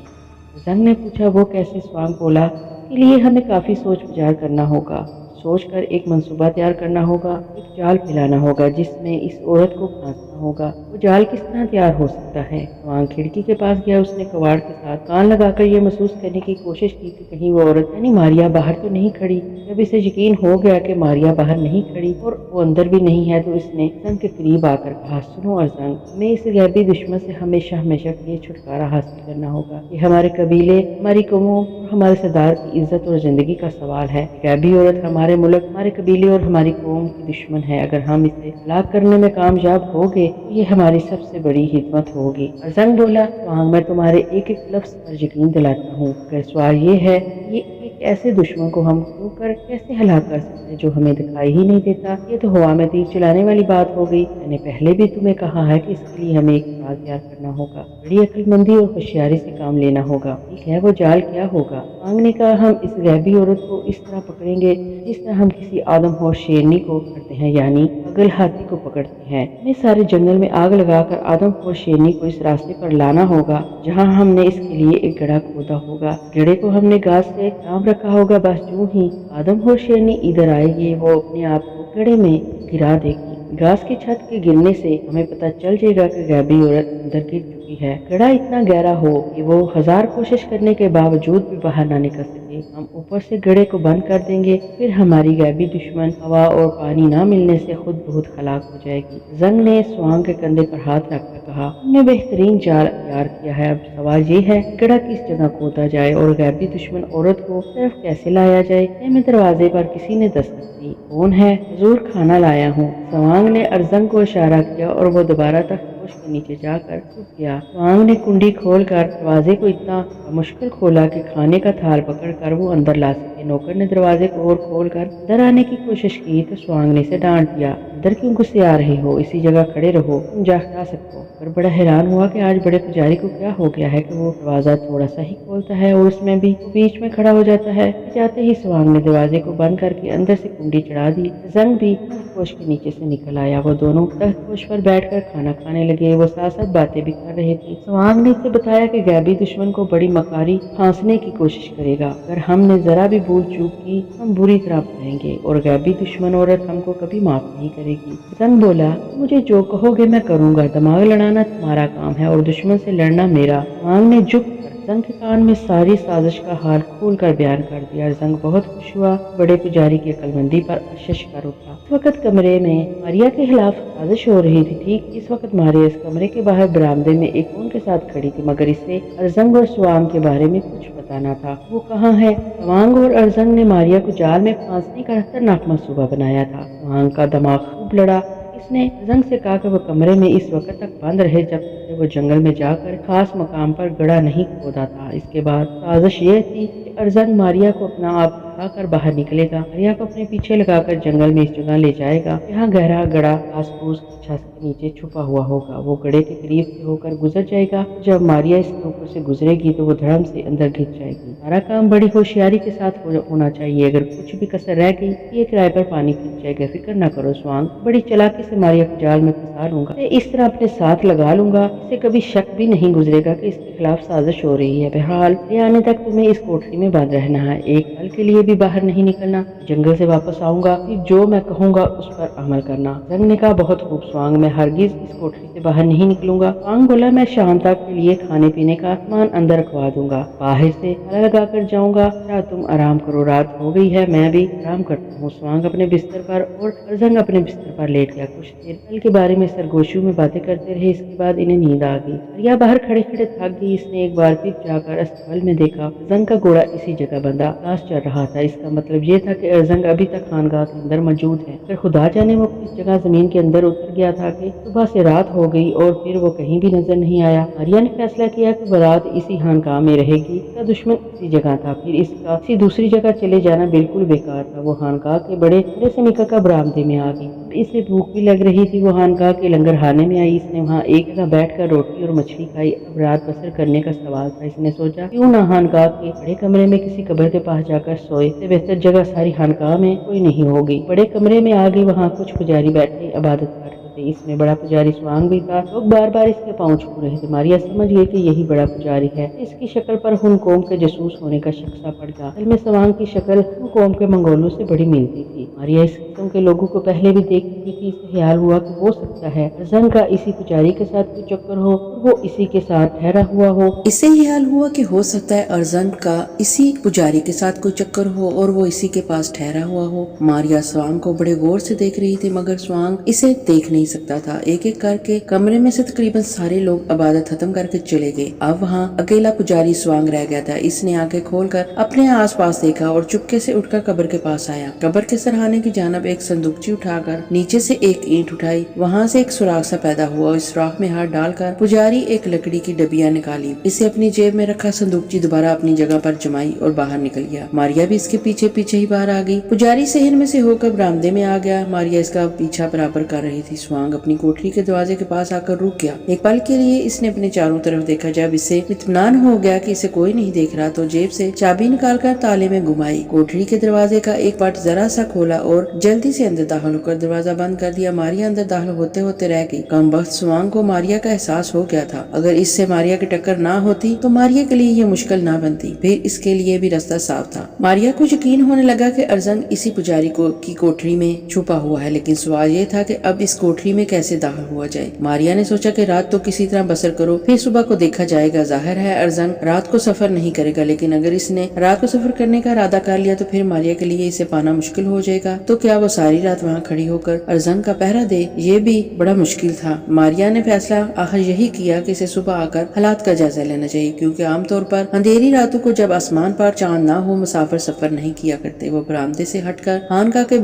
[SPEAKER 1] ارزنگ نے پوچھا، وہ کیسے؟ سوانگ بولا، اس کے لیے ہمیں کافی سوچ بچار کرنا ہوگا، سوچ کر ایک منصوبہ تیار کرنا ہوگا، ایک جال پھیلانا ہوگا جس میں اس عورت کو پھانسنا ہوگا۔ وہ جال کس طرح تیار ہو سکتا ہے؟ سوانگ کھڑکی کے پاس گیا، اس نے کباڑ کے ساتھ کان لگا کر یہ محسوس کرنے کی کوشش کی کہ کہیں وہ عورت یعنی ماریا باہر تو نہیں کھڑی۔ جب اسے یقین ہو گیا کہ ماریا باہر نہیں کھڑی اور وہ اندر بھی نہیں ہے تو اس نے ارزنگ کے قریب آ کر کہا، سنو ارزنگ، ہمیں اس غیبی دشمن سے ہمیشہ کے لیے چھٹکارا حاصل کرنا ہوگا۔ یہ ہمارے قبیلے، ہماری قوموں اور ہمارے سردار کی عزت اور زندگی کا سوال ہے۔ غیبی عورت ہمارے ملک، ہمارے قبیلے اور ہماری قوم کی دشمن ہے۔ اگر ہم اسے ہلاک کرنے میں کامیاب ہو گئے تو یہ ہماری سب سے بڑی خدمت ہوگی۔ ارزنگ بولا، سوانگ میں تمہارے ایک ایک لفظ پر یقین دلاتا ہوں، مگر سوال یہ ہے یہ ایک ایسے دشمن کو ہم کیوں کر کیسے ہلاک کر سکتے ہیں جو ہمیں دکھائی ہی نہیں دیتا؟ یہ تو ہوا میں تیر چلانے والی بات ہو گئی۔ میں نے پہلے بھی تمہیں کہا ہے کہ اس کے لیے ہمیں ایک جال تیار کرنا ہوگا، بڑی عقل مندی اور ہوشیاری سے کام لینا ہوگا۔ ٹھیک ہے، وہ جال کیا ہوگا؟ سوانگ نے کہا، ہم اس غیبی عورت کو اس طرح پکڑیں گے جس طرح ہم کسی آدم ہوش شیرنی کو پکڑتے ہیں، یعنی پاگل ہاتھی کو پکڑتے ہیں۔ ہمیں سارے جنگل میں آگ لگا کر آدم ہوش شیرنی کو اس راستے پر لانا ہوگا جہاں ہم نے اس کے لیے ایک گڑھا کھودا ہوگا۔ اس گڑھے کو ہم نے گھاس سے ڈھانپ رکھا ہوگا، بس جو ہی آدم ہوش شیرنی ادھر آئے گی وہ اپنے آپ کو گڑھے میں گرا دے گی۔ گھاس کی چھت کے گرنے سے ہمیں پتہ چل جائے گا کہ غیبی عورت اندر گر چکی ہے۔ گڑھا اتنا گہرا ہو کہ وہ ہزار کوشش کرنے کے باوجود بھی باہر نہ نکل سکے۔ ہم اوپر سے گڑھے کو بند کر دیں گے، پھر ہماری غیبی دشمن ہوا اور پانی نہ ملنے سے خود بہت ہلاک ہو جائے گی۔ زنگ نے سوانگ کے کندھے پر ہاتھ رکھ کر کہا، ہم نے بہترین جال تیار کیا ہے، اب سوال یہ ہے گڑھا کس جگہ کھودا جائے اور غیبی دشمن عورت کو صرف کیسے لایا جائے؟ میں دروازے پر کسی نے دستک دی۔ کون ہے؟ حضور کھانا لایا ہوں۔ سوانگ نے ارزنگ کو اشارہ کیا اور وہ دوبارہ تخت پوش کے نیچے جا کر چھپ گیا۔ سوانگ نے کنڈی کھول کر دروازے کو اتنا مشکل کھولا کہ کھانے کا تھال پکڑ کر وہ اندر لا سکے۔ नौकर ने दरवाजे को और खोल कर अंदर आने की कोशिश की तो स्वांग ने इसे डांट दिया। अंदर क्यों गुस्से आ रही हो, इसी जगह खड़े रहो, तुम जा सकते हो। पर बड़ा हैरान हुआ कि आज बड़े पुजारी को क्या हो गया है कि वो दरवाजा थोड़ा सा ही खोलता है और उसमें भी वो बीच में खड़ा हो जाता है। जाते ही स्वांग ने दरवाजे को बंद करके अंदर से कुंडी चढ़ा दी। जंग भी तख्तपोश के नीचे से निकल आया। वो दोनों तख्तपोश पर बैठकर खाना खाने लगे। वो साथ साथ बातें भी कर रहे थे। स्वांग ने इसे बताया कि गैबी दुश्मन को बड़ी मकारी फांसने की कोशिश करेगा। अगर हमने जरा भी भूल चूक की हम बुरी तरह पाएंगे और गैबी दुश्मन औरत हमको कभी माफ नहीं करेगी। जंग बोला, मुझे जो कहोगे मैं करूंगा, दिमाग लड़ाना तुम्हारा काम है और दुश्मन से लड़ना मेरा। स्वांग ने झुक जंग के कान में सारी साजिश का हाल खोल कर बयान कर दिया। जंग बहुत खुश हुआ। बड़े पुजारी की अक्लमंदी पर अशश कर उठा। इस वक्त कमरे में मारिया के खिलाफ साजिश हो रही थी। ठीक इस वक्त मारिया इस कमरे के बाहर बरामदे में एक खून के साथ खड़ी थी, मगर इसे अरजंग और स्वांग के बारे में कुछ पता न था। वो कहाँ है? स्वांग और अरजंग ने मारिया को जाल में फांसने का खतरनाक मंसूबा बनाया था। स्वांग का दिमाग खूब लड़ा। इसने अरजंग से कहा कि वो कमरे में इस वक्त तक बंद रहे जब तक वो जंगल में जाकर खास मकाम पर गड़ा नहीं खोदा था। इसके बाद साजिश ये थी कि अरजंग मारिया को अपना आप दिखाकर बाहर निकलेगा, मारिया को अपने पीछे लगाकर जंगल में इस जगह ले जाएगा। यहाँ गहरा गड़ा घास फूस छत के नीचे छुपा हुआ होगा। वो गड़े के करीब से होकर गुजर जाएगा। जब मारिया इसके ऊपर से गुजरेगी तो वो धड़म से अंदर घिस जाएगी। सारा काम बड़ी होशियारी के साथ होना चाहिए। अगर कुछ भी कसर रह गई ये किराए पर पानी पी जाएगा। फिक्र न करो स्वांग, बड़ी चालाकी से मारिया को जाल में फंसा लूंगा, इस तरह अपने साथ लगा लूंगा, इसे कभी शक भी नहीं गुजरेगा कि इसके खिलाफ साजिश हो रही है। बहरहाल ये आने तक तुम्हें इस कोठरी में बंद रहना है, एक पल के लिए भी बाहर नहीं निकलना। जंगल से वापस आऊंगा, जो मैं कहूँगा उस पर अमल करना। जंग ने कहा, बहुत खूब स्वांग, मैं हरगिज इस कोठरी से बाहर नहीं निकलूंगा। स्वांग बोला, मैं शाम तक के लिए खाने पीने का सामान अंदर रखवा दूंगा, बाहर से ताला लगा कर जाऊंगा। क्या तुम आराम करो, रात हो गई है, मैं भी आराम करता हूँ। स्वांग अपने बिस्तर पर और अरजंग अपने बिस्तर पर लेट गया। कुछ देर कल के बारे में सरगोशू में बातें करते रहे। इसके बाद इन्हें नींद आ गई। मारिया बाहर खड़े खड़े थक गई। इसने एक बार फिर जाकर अस्तबल में देखा। अरजंग का घोड़ा इसी जगह बंधा घास चल रहा था। इसका मतलब ये था कि अरजंग अभी तक खानगाह के अंदर मौजूद है। फिर खुदा जाने वो किस जगह जमीन के अंदर उतर गया था कि सुबह से रात हो गई और फिर वो कहीं भी नजर नहीं आया। मारिया ने फैसला किया कि बारात इसी खानगाह में रहेगी। इसका दुश्मन इसी जगह था, फिर इसका किसी दूसरी जगह चले जाना बिल्कुल बेकार था। वो खानगाह के बड़े से निकल कर बरामदे में आ गई। इसे भूख भी लग रही थी। वो खानगाह के लंगरखाने में आई। इसने वहाँ एक जगह बैठकर रोटी और मछली खाई। अब रात बसर करने का सवाल था। इसने सोचा क्यों ना खानगाह के बड़े कमरे में किसी कब्र के पास जाकर सोए, इससे बेहतर जगह सारी खानगाह में कोई नहीं होगी। बड़े कमरे में आ गई। वहाँ कुछ पुजारी बैठे इबादत कर रहे थे। इसमें बड़ा पुजारी स्वांग भी था। लोग बार बार इसके पांव छू रहे थे। मारिया समझ गई कि यही बड़ा पुजारी है। इसकी शक्ल पर हुन कौम के जसूस होने का शक सा पड़ गया। असल में स्वांग की शक्ल हुन कौम के मंगोलों से बड़ी मिलती थी। मारिया इस किस्म के लोगों को पहले भी देख चुकी थी। इसे ख्याल हुआ कि हो सकता है अरजंग का इसी पुजारी के साथ कोई चक्कर हो, वो इसी के साथ ठहरा हुआ हो।
[SPEAKER 2] इसे ख्याल हुआ कि हो सकता है अरजंग का इसी पुजारी के साथ कोई चक्कर हो और वो इसी के पास ठहरा हुआ हो। मारिया स्वांग को बड़े गौर से देख रही थी, मगर स्वांग इसे देख नहीं सकता था। एक एक करके कमरे में से तकरीबन सारे लोग इबादत खत्म करके चले गए। अब वहाँ अकेला पुजारी स्वांग रह गया था। इसने आंखें खोलकर अपने आस पास देखा और चुपके से उठकर कब्र के पास आया। कब्र के सरहाने की जानब एक संदूकची उठाकर नीचे से एक ईंट उठाई। वहाँ से एक सुराख सा पैदा हुआ। इस सुराख में हाथ डालकर पुजारी एक लकड़ी की डबिया निकाली। इसे अपनी जेब में रखा संदूकची दोबारा अपनी जगह पर जमाई और बाहर निकल गया। मारिया भी इसके पीछे पीछे ही बाहर आ गई। पुजारी शहर में से होकर बरामदे में आ गया। मारिया इसका पीछा बराबर कर रही थी। स्वांग अपनी कोठरी के दरवाजे के पास आकर रुक गया। एक पल के लिए इसने अपने चारों तरफ देखा। जब इसे इत्मीनान हो गया कि इसे कोई नहीं देख रहा तो जेब से चाबी निकालकर ताले में घुमाई। कोठरी के दरवाजे का एक पट जरा सा खोला और जल्दी से अंदर दाखिल होकर दरवाजा बंद कर दिया। मारिया अंदर दाखिल होते होते रह गई। कमबख्त स्वांग को मारिया का एहसास हो गया था। अगर इससे मारिया की टक्कर ना होती तो मारिया के लिए ये मुश्किल ना बनती, फिर इसके लिए भी रास्ता साफ था। मारिया को यकीन होने लगा कि अरजंग इसी पुजारी की कोठरी में छुपा हुआ है, लेकिन सवाल ये था कि अब इस कोठरी में कैसे दाखिल हुआ जाए। मारिया ने सोचा कि रात तो किसी तरह बसर करो, फिर सुबह को देखा जाएगा। जाहिर है अरजंग रात को सफर नहीं करेगा, लेकिन अगर इसने रात को सफर करने का इरादा कर लिया तो फिर मारिया के लिए इसे पाना मुश्किल हो जाएगा। तो क्या वो सारी रात वहाँ खड़ी होकर अरजंग का पहरा दे? ये भी बड़ा मुश्किल था। मारिया ने फैसला आखिर यही किया कि इसे सुबह आकर हालात का जायजा लेना चाहिए, क्योंकि आमतौर पर अंधेरी रातों को जब आसमान पर चांद ना हो मुसाफिर सफर नहीं किया करते। वो बरामदे से हटकर खानकाह के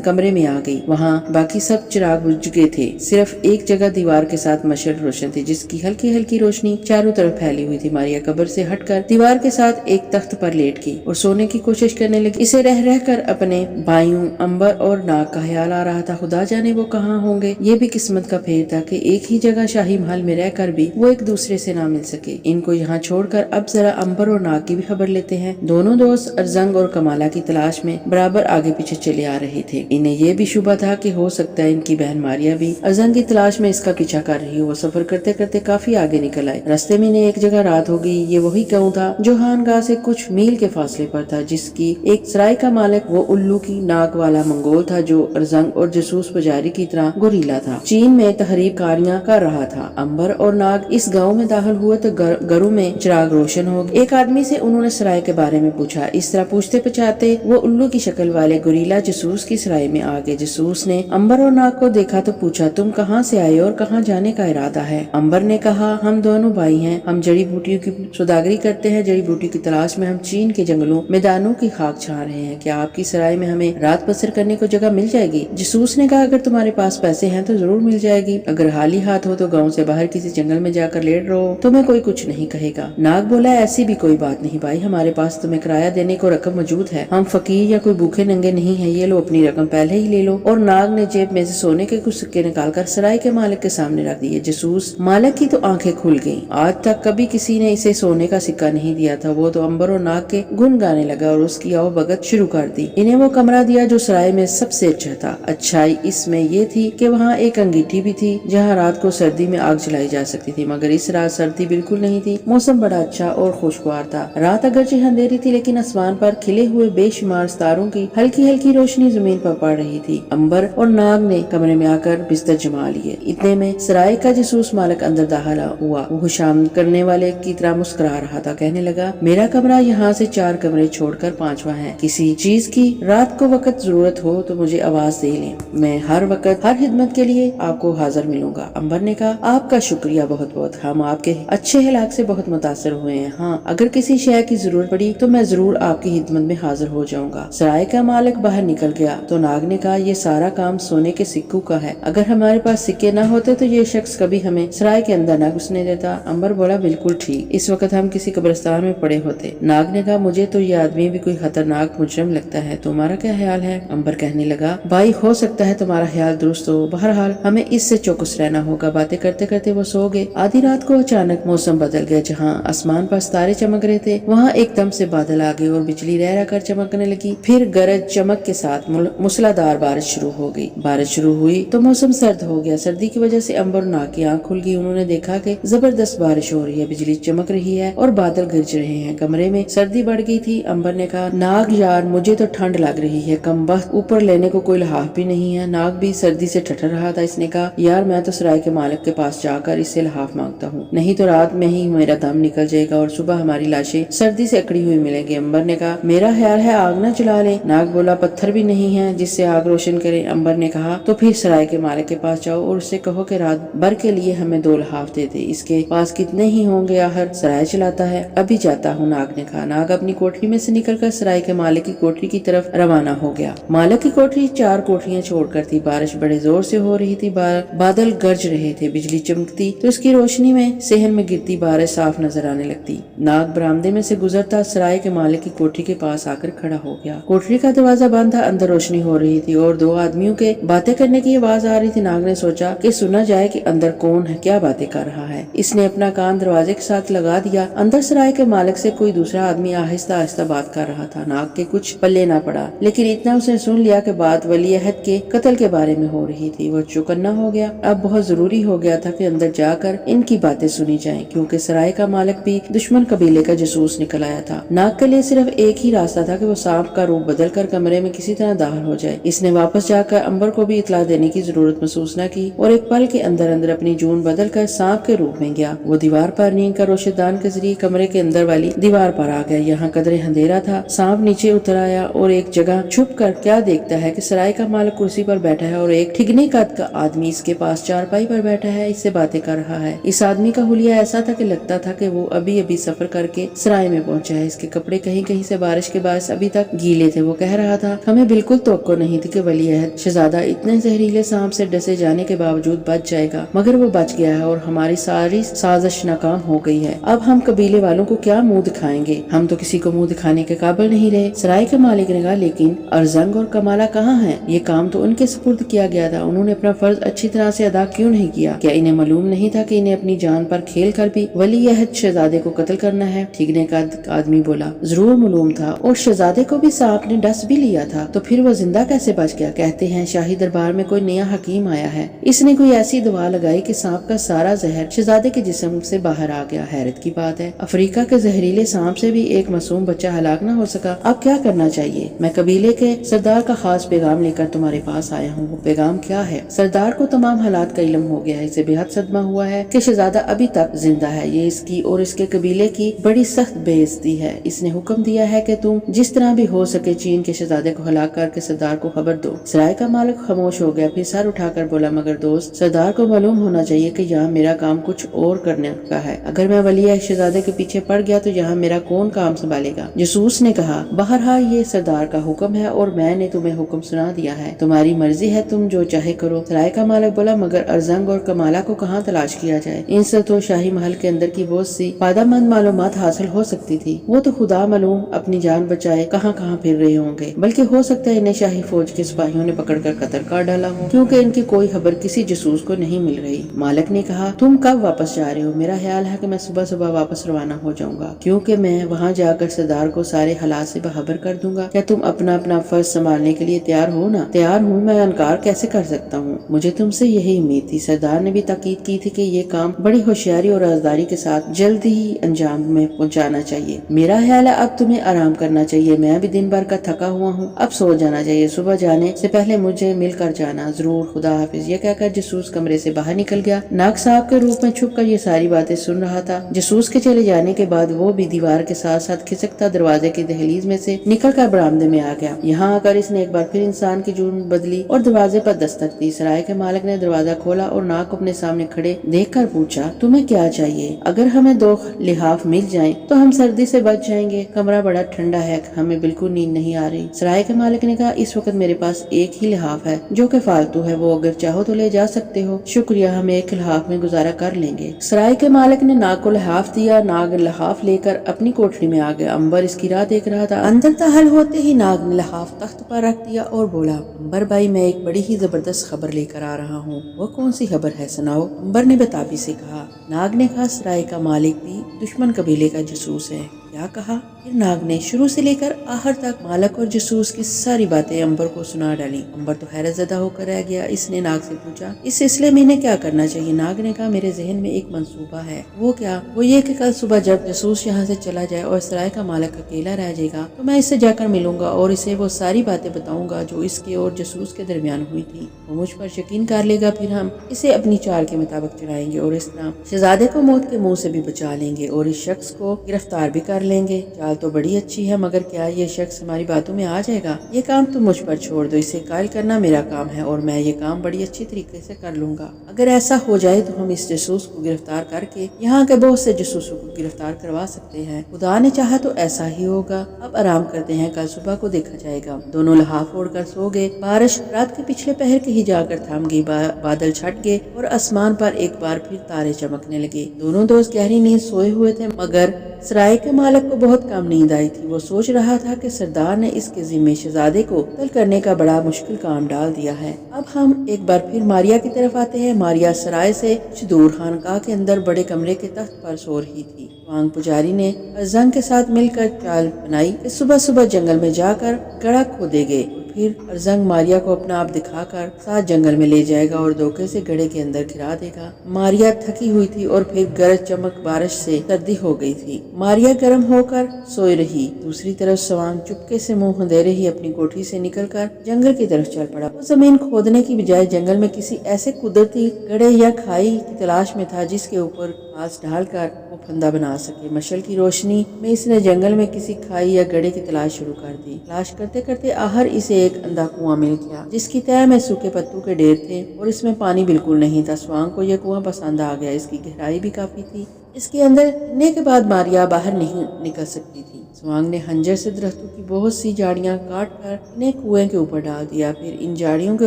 [SPEAKER 2] कमरे में आ गई। वहाँ बाकी सब चिराग बुझ गए تھے, صرف ایک جگہ دیوار کے ساتھ مشعل روشن تھی جس کی ہلکی ہلکی روشنی چاروں طرف پھیلی ہوئی تھی. ماریا قبر سے ہٹ کر دیوار کے ساتھ ایک تخت پر لیٹ گئی اور سونے کی کوشش کرنے لگی. اسے رہ رہ کر اپنے بھائیوں امبر اور ناگ کا خیال آ رہا تھا. خدا جانے وہ کہاں ہوں گے. یہ بھی قسمت کا پھیر تھا کہ ایک ہی جگہ شاہی محل میں رہ کر بھی وہ ایک دوسرے سے نہ مل سکے. ان کو یہاں چھوڑ کر اب ذرا امبر اور ناگ کی بھی خبر لیتے ہیں. دونوں دوست ارزنگ اور کمالا کی تلاش میں برابر آگے پیچھے چلے آ رہے تھے. انہیں یہ بھی شبہ تھا کہ ہو سکتا ہے ان کی بہن ماریا بھی ارزنگ کی تلاش میں اس کا پیچھا کر رہی ہو. وہ سفر کرتے کرتے کافی آگے نکل آئے. راستے میں انہیں ایک جگہ رات ہو گئی. یہ وہی گاؤں تھا جو خانگاہ سے کچھ میل کے فاصلے پر تھا, جس کی ایک سرائے کا مالک وہ الو کی ناک والا منگول تھا جو ارزنگ اور جاسوس پجاری کی طرح گوریلا تھا. چین میں تحریب کاریاں کر رہا تھا. امبر اور ناگ اس گاؤں میں داخل ہوئے تو گھروں میں چراغ روشن ہو گئے. ایک آدمی سے انہوں نے سرائے کے بارے میں پوچھا. اس طرح پوچھتے پچھاتے وہ الو کی شکل والے گوریلا جاسوس کی سرائے میں آ گئے. جاسوس نے امبر اور ناگ کو دیکھا تو پوچھا, تم کہاں سے آئے اور کہاں جانے کا ارادہ ہے؟ امبر نے کہا, ہم دونوں بھائی ہیں. ہم جڑی بوٹیوں کی سوداگری کرتے ہیں. جڑی بوٹی کی تلاش میں ہم چین کے جنگلوں میدانوں کی خاک چھان رہے ہیں. کیا آپ کی سرائے میں ہمیں رات بسر کرنے کو جگہ مل جائے گی؟ جاسوس نے کہا, اگر تمہارے پاس پیسے ہیں تو ضرور مل جائے گی. اگر خالی ہاتھ ہو تو گاؤں سے باہر کسی جنگل میں جا کر لیٹ رہو, تمہیں کوئی کچھ نہیں کہے گا. ناگ بولا, ایسی بھی کوئی بات نہیں بھائی, ہمارے پاس تمہیں کرایہ دینے کو رقم موجود ہے. ہم فقیر یا کوئی بھوکے ننگے نہیں ہیں. یہ لو اپنی رقم پہلے ہی لے لو. اور ناگ نے جیب میں سے سونے کے کچھ سکے نکال کر سرائے کے مالک کے سامنے رکھ دیے. جاسوس مالک کی تو آنکھیں کھل گئیں. آج تک کبھی کسی نے اسے سونے کا سکہ نہیں دیا تھا. وہ تو امبر اور ناگ کے گن گانے لگا اور اس کی آؤ بھگت شروع کر دی. انہیں وہ کمرہ دیا جو سرائے میں سب سے اچھا تھا. اچھائی اس میں یہ تھی کہ وہاں ایک انگیٹھی بھی تھی جہاں رات کو سردی میں آگ جلائی جا سکتی تھی, مگر اس رات سردی بالکل نہیں تھی. موسم بڑا اچھا اور خوشگوار تھا. رات اگرچہ اندھیری تھی لیکن آسمان پر کھلے ہوئے بے شمار ستاروں کی ہلکی ہلکی روشنی زمین پر پڑ رہی تھی. امبر اور ناگ نے کمرے میں آ کر بستر جما لیے. اتنے میں سرائے کا جاسوس مالک اندر داخل ہوا. وہ خوشام کرنے والے کی طرح مسکرا رہا تھا. کہنے لگا, میرا کمرہ یہاں سے 4 کمرے چھوڑ کر 5واں ہے. کسی چیز کی رات کو وقت ضرورت ہو تو مجھے آواز دے لیں. میں ہر وقت ہر خدمت کے لیے آپ کو حاضر ملوں گا. امبر نے کہا, آپ کا شکریہ بہت بہت. ہم آپ کے اچھے اخلاق سے بہت متاثر ہوئے ہیں. ہاں, اگر کسی شے کی ضرورت پڑی تو میں ضرور آپ کی خدمت میں حاضر ہو جاؤں گا. سرائے کا مالک باہر نکل گیا تو ناگ نے کہا, یہ سارا کام سونے کے سکوں کا ہے. اگر ہمارے پاس سکے نہ ہوتے تو یہ شخص کبھی ہمیں سرائے کے اندر نہ گھسنے دیتا. امبر بولا, بالکل ٹھیک, اس وقت ہم کسی قبرستان میں پڑے ہوتے. ناگ نے کہا, مجھے تو یہ آدمی بھی کوئی خطرناک مجرم لگتا ہے. تمہارا کیا خیال ہے؟ امبر کہنے لگا, بھائی ہو سکتا ہے تمہارا خیال درست ہو. بہرحال ہمیں اس سے چوکس رہنا ہوگا. باتیں کرتے کرتے وہ سو گئے. آدھی رات کو اچانک موسم بدل گیا. جہاں آسمان پر ستارے چمک رہے تھے وہاں ایک دم سے بادل آ گئے اور بجلی رہ رہ کر چمکنے لگی. پھر گرج چمک کے ساتھ موسلادھار بارش شروع ہو گئی. بارش شروع ہوئی تو موسم سرد ہو گیا. سردی کی وجہ سے امبر اور ناگ کی آنکھ کھل گئی. انہوں نے دیکھا کہ زبردست بارش ہو رہی ہے, بجلی چمک رہی ہے اور بادل گرج رہے ہیں. کمرے میں سردی بڑھ گئی تھی. امبر نے کہا, ناگ یار مجھے تو ٹھنڈ لگ رہی ہے, کم بخت اوپر لینے کو کوئی لحاف بھی نہیں ہے. ناگ بھی سردی سے ٹھٹر رہا تھا. اس نے کہا, یار میں تو سرائے کے مالک کے پاس جا کر اس سے لحاف مانگتا ہوں, نہیں تو رات میں ہی میرا دم نکل جائے گا اور صبح ہماری لاشیں سردی سے اکڑی ہوئی ملیں گی. امبر نے کہا, میرا خیال ہے آگ نہ جلا لیں. ناگ بولا, پتھر بھی نہیں ہے جس سے آگ روشن کرے. امبر نے کہا, تو پھر سرائے کے مالک کے پاس جاؤ اور اس سے کہو کہ رات بھر کے لیے ہمیں 2 لحاف دے دے. اس کے پاس کتنے ہی ہوں گے, آخر سرائے چلاتا ہے. ابھی جاتا ہوں, ناگ نے کہا. ناگ اپنی کوٹری میں سے نکل کر سرائے کے مالک کی کوٹری کی طرف روانہ ہو گیا. مالک کی کوٹری 4 کوٹریاں چھوڑ کر تھی. بارش بڑے زور سے ہو رہی تھی. بادل گرج رہے تھے. بجلی چمکتی تو اس کی روشنی میں صحن میں گرتی بارش صاف نظر آنے لگتی. ناگ برآمدے میں سے گزرتا سرائے کے مالک کی کوٹری کے پاس آ کر کھڑا ہو گیا. کوٹری کا دروازہ بند تھا. اندر روشنی ہو رہی تھی اور 2 آدمیوں کے باتیں کرنے کی آواز آ رہی تھی. ناگ نے سوچا کہ سنا جائے کہ اندر کون ہے, کیا باتیں کر رہا ہے. اس نے اپنا کان دروازے کے ساتھ لگا دیا. اندر سرائے کے مالک سے کوئی دوسرا آدمی آہستہ آہستہ بات کر رہا تھا. ناگ کے کچھ پلے نہ پڑا, لیکن اتنا اس نے سن لیا کہ بات ولی عہد کے قتل کے بارے میں ہو رہی تھی. وہ چوکنا ہو گیا. اب بہت ضروری ہو گیا تھا کہ اندر جا کر ان کی باتیں سنی جائیں, کیونکہ سرائے کا مالک بھی دشمن قبیلے کا جاسوس نکل آیا تھا. ناگ کے لیے صرف ایک ہی راستہ تھا کہ وہ سانپ کا روپ بدل کر کمرے میں کسی طرح داخل ہو جائے. اس نے واپس جا کر امبر کو بھی اطلاع دینے کی ضرورت محسوس نہ کی اور ایک پل کے اندر اندر اپنی جون بدل کر سانپ کے روپ میں گیا. وہ دیوار پر نیند کا روشندان کے ذریعے کمرے کے اندر والی دیوار پر آ گیا. یہاں قدرے اندھیرا تھا. سانپ نیچے اتر آیا اور ایک جگہ چھپ کر کیا دیکھتا ہے کہ سرائے کا مالک کرسی پر بیٹھا ہے اور ایک ٹھگنے قد کا آدمی اس کے پاس چارپائی پر بیٹھا ہے, اس سے باتیں کر رہا ہے. اس آدمی کا حلیہ ایسا تھا کہ لگتا تھا کہ وہ ابھی ابھی سفر کر کے سرائے میں پہنچا ہے. اس کے کپڑے کہیں کہیں سے بارش کے باعث ابھی تک گیلے تھے. وہ کہہ رہا تھا, ہمیں بالکل توقع نہیں تھی کہ ولی عہد شہزادہ اتنے زہریلے سانپ सांप से डसे जाने के बावजूद बच जाएगा, मगर वो बच गया है और हमारी सारी साजिश नाकाम हो गई है। अब हम कबीले वालों को क्या मुंह दिखाएंगे? हम तो किसी को मुंह दिखाने के काबिल नहीं रहे। सराय के मालिक ने कहा, लेकिन अरजंग और कमाला कहाँ हैं? ये काम तो उनके सुपुर्द किया गया था, उन्होंने अपना फर्ज अच्छी तरह से अदा क्यों नहीं किया? क्या इन्हें मालूम नहीं था कि इन्हें अपनी जान पर खेल कर भी वली अहद शहजादे को कत्ल करना है? ठीकने का आदमी बोला, जरूर मालूम था, और शहजादे को भी सांप ने डस भी लिया था, तो फिर वो जिंदा कैसे बच गया? कहते हैं शाही दरबार में कोई नया हकीम आया है, इसने कोई ऐसी दवा लगाई कि सांप का सारा जहर शहजादे के जिस्म से बाहर आ गया। हैरत की बात है, अफ्रीका के जहरीले सांप से भी एक मासूम बच्चा हलाक न हो सका। अब क्या करना चाहिए? मैं कबीले के सरदार का खास पैगाम लेकर तुम्हारे पास आया हूँ। वो पैगाम क्या है? सरदार को तमाम हालात का इल्म हो गया है। इसे बेहद सदमा हुआ है कि शहजादा अभी तक जिंदा है। ये इसकी और इसके कबीले की बड़ी सख्त बेइज्जती है। इसने हुक्म दिया है कि तुम जिस तरह भी हो सके चीन के शहजादे को हलाक करके सरदार को खबर दो। सराय का मालिक खामोश हो गया, फिर सर उठाकर बोला, मगर दोस्त, सरदार को मालूम होना चाहिए कि यहाँ मेरा काम कुछ और करने का है। अगर मैं वली शहजादे के पीछे पड़ गया तो यहाँ मेरा कौन काम संभालेगा? जसूस ने कहा, बहरहाल ये सरदार का हुक्म है और मैंने तुम्हें हुक्म सुना दिया है, तुम्हारी मर्जी है, तुम जो चाहे करो। सराय का मालिक बोला, मगर अरजंग और कमाला को कहाँ तलाश किया जाए? इनसे तो शाही महल के अंदर की बहुत सी फायदेमंद मालूमात हासिल हो सकती थी। वो तो खुदा मालूम अपनी जान बचाए कहाँ कहाँ फिर रहे होंगे, बल्कि हो सकता है इन्हें शाही फौज के सिपाहियों ने पकड़कर कत्ल कर डाला हो, क्योंकि इनकी कोई खबर किसी जसूस को नहीं मिल रही। मालिक ने कहा, तुम कब वापस जा रहे हो? मेरा ख्याल है कि मैं सुबह सुबह वापस रवाना हो जाऊंगा, क्योंकि मैं वहाँ जाकर सरदार को सारे हालात से बाखबर कर दूंगा। क्या तुम अपना अपना फर्ज संभालने के लिए तैयार हो ना? तैयार हूँ, मैं इनकार कैसे कर सकता हूँ? मुझे तुमसे यही उम्मीद थी। सरदार ने भी ताकीद की थी कि ये काम बड़ी होशियारी और राजदारी के साथ जल्दी ही अंजाम में पहुँचाना चाहिए। मेरा ख्याल है अब तुम्हें आराम करना चाहिए। मैं भी दिन भर का थका हुआ हूँ, अब सो जाना चाहिए। सुबह जाने से पहले मुझे मिलकर जाना जरूर। खुदा हाफिज। ये कहकर जसूस कमरे से बाहर निकल गया। नाग साहब के रूप में छुपकर ये सारी बातें सुन रहा था। जसूस के चले जाने के बाद वो भी दीवार के साथ साथ खिसकता दरवाजे की दहलीज में से निकलकर बरामदे में आ गया। यहाँ आकर इसने एक बार फिर इंसान की जुर्म बदली और दरवाजे पर दस्तक दी। सराय के मालिक ने दरवाजा खोला और नाग को अपने सामने खड़े देखकर पूछा, तुम्हें क्या चाहिए? अगर हमें 2 लिहाफ मिल जाएं तो हम सर्दी से बच जाएंगे। कमरा बड़ा ठंडा है, हमें बिल्कुल नींद नहीं आ रही। सराय के मालिक ने कहा, इस वक्त मेरे पास एक ही लिहाफ है जो कि फालतू है, वो अगर चाहो तो ले जा सकते हो। शुक्रिया, हम एक लिहाफ में गुजारा कर लेंगे। सराय के मालिक ने नाग को लिहाफ दिया। नाग लिहाफ लेकर अपनी कोठरी में आ गया। अंबर इसकी राह देख रहा था। अंदर दाखिल होते ही नाग ने लिहाफ तख्त पर रख दिया और बोला, अंबर भाई, मैं एक बड़ी ही जबरदस्त खबर लेकर आ रहा हूँ। वो कौन सी खबर है, सुनाओ? अंबर ने बेताबी से कहा। नाग ने कहा, सराय का मालिक भी दुश्मन कबीले का जसूस है। क्या कहा? फिर नाग ने शुरू से लेकर आखिर तक मालक और जसूस की सारी बातें अंबर को सुना डाली। अंबर तो हैरत ज़दा होकर रह गया। इसने नाग से पूछा, इस सिलसिले में इन्हें क्या करना चाहिए? नाग ने कहा, मेरे जहन में एक मंसूबा है। वो क्या? वो ये कि कल सुबह जब जसूस यहाँ से चला जाए और सराय का मालक अकेला रह जाएगा तो मैं इससे जाकर मिलूंगा और इसे वो सारी बातें बताऊंगा जो इसके और जसूस के दरमियान हुई थी। वो मुझ पर यकीन कर लेगा, फिर हम इसे अपनी चाल के मुताबिक चलाएंगे और इस तरह शहजादे को मौत के मुंह से भी बचा लेंगे और इस शख्स को गिरफ्तार भी कर लेंगे। चाल तो बड़ी अच्छी है, मगर क्या ये शख्स हमारी बातों में आ जाएगा? ये काम तुम मुझ पर छोड़ दो, इसे कायल करना मेरा काम है और मैं ये काम बड़ी अच्छी तरीके से कर लूंगा। अगर ऐसा हो जाए तो हम इस जसूस को गिरफ्तार करके यहाँ के बहुत से जसूसों को गिरफ्तार करवा सकते हैं। खुदा ने चाहा तो ऐसा ही होगा। अब आराम करते हैं, कल सुबह को देखा जाएगा। दोनों लिहाफ ओढ़कर सो गए। बारिश रात के पिछले पहर के ही जाकर थम गई। बादल छट गए और आसमान पर एक बार फिर तारे चमकने लगे। दोनों दोस्त गहरी नींद सोए हुए थे, मगर सराय के मालिक को बहुत कम नींद आई थी। वो सोच रहा था कि सरदार ने इसके जिम्मे शहजादे को कत्ल करने का बड़ा मुश्किल काम डाल दिया है। अब हम एक बार फिर मारिया की तरफ आते हैं। मारिया सराय से कुछ दूर खानकाह के अंदर बड़े कमरे के तख्त पर सो रही थी। वांग पुजारी ने अरजंग के साथ मिलकर चाल बनाई कि सुबह सुबह जंगल में जाकर गड़ा खोदेंगे, फिर अरजंग मारिया को अपना आप दिखाकर साथ जंगल में ले जाएगा और धोखे से गड़े के अंदर गिरा देगा। मारिया थकी हुई थी और फिर गरज चमक बारिश से सर्दी हो गई थी। मारिया गर्म होकर सोई रही। दूसरी तरफ सवांग चुपके से मुंह अंधेरे ही अपनी कोठरी से निकलकर जंगल की तरफ चल पड़ा। वो जमीन खोदने की बजाय जंगल में किसी ऐसे कुदरती गड्ढे या खाई की तलाश में था जिसके ऊपर घास डालकर वो फंदा बना सके। मशल की रोशनी में इसने जंगल में किसी खाई या गड्ढे की तलाश शुरू कर दी। तलाश करते करते आखिर इसे एक अंधा कुआं मिल गया जिसकी तह में सूखे पत्तों के ढेर थे और इसमें पानी बिल्कुल नहीं था। स्वांग को यह कुआं पसंद आ गया। इसकी गहराई भी काफी थी। इसके अंदर गिरने के बाद मारिया बाहर नहीं निकल सकती थी। स्वांग ने हंजर से दरख्तों की बहुत सी झाड़ियां काट कर इन्हें कुएं के ऊपर डाल दिया, फिर इन झाड़ियों के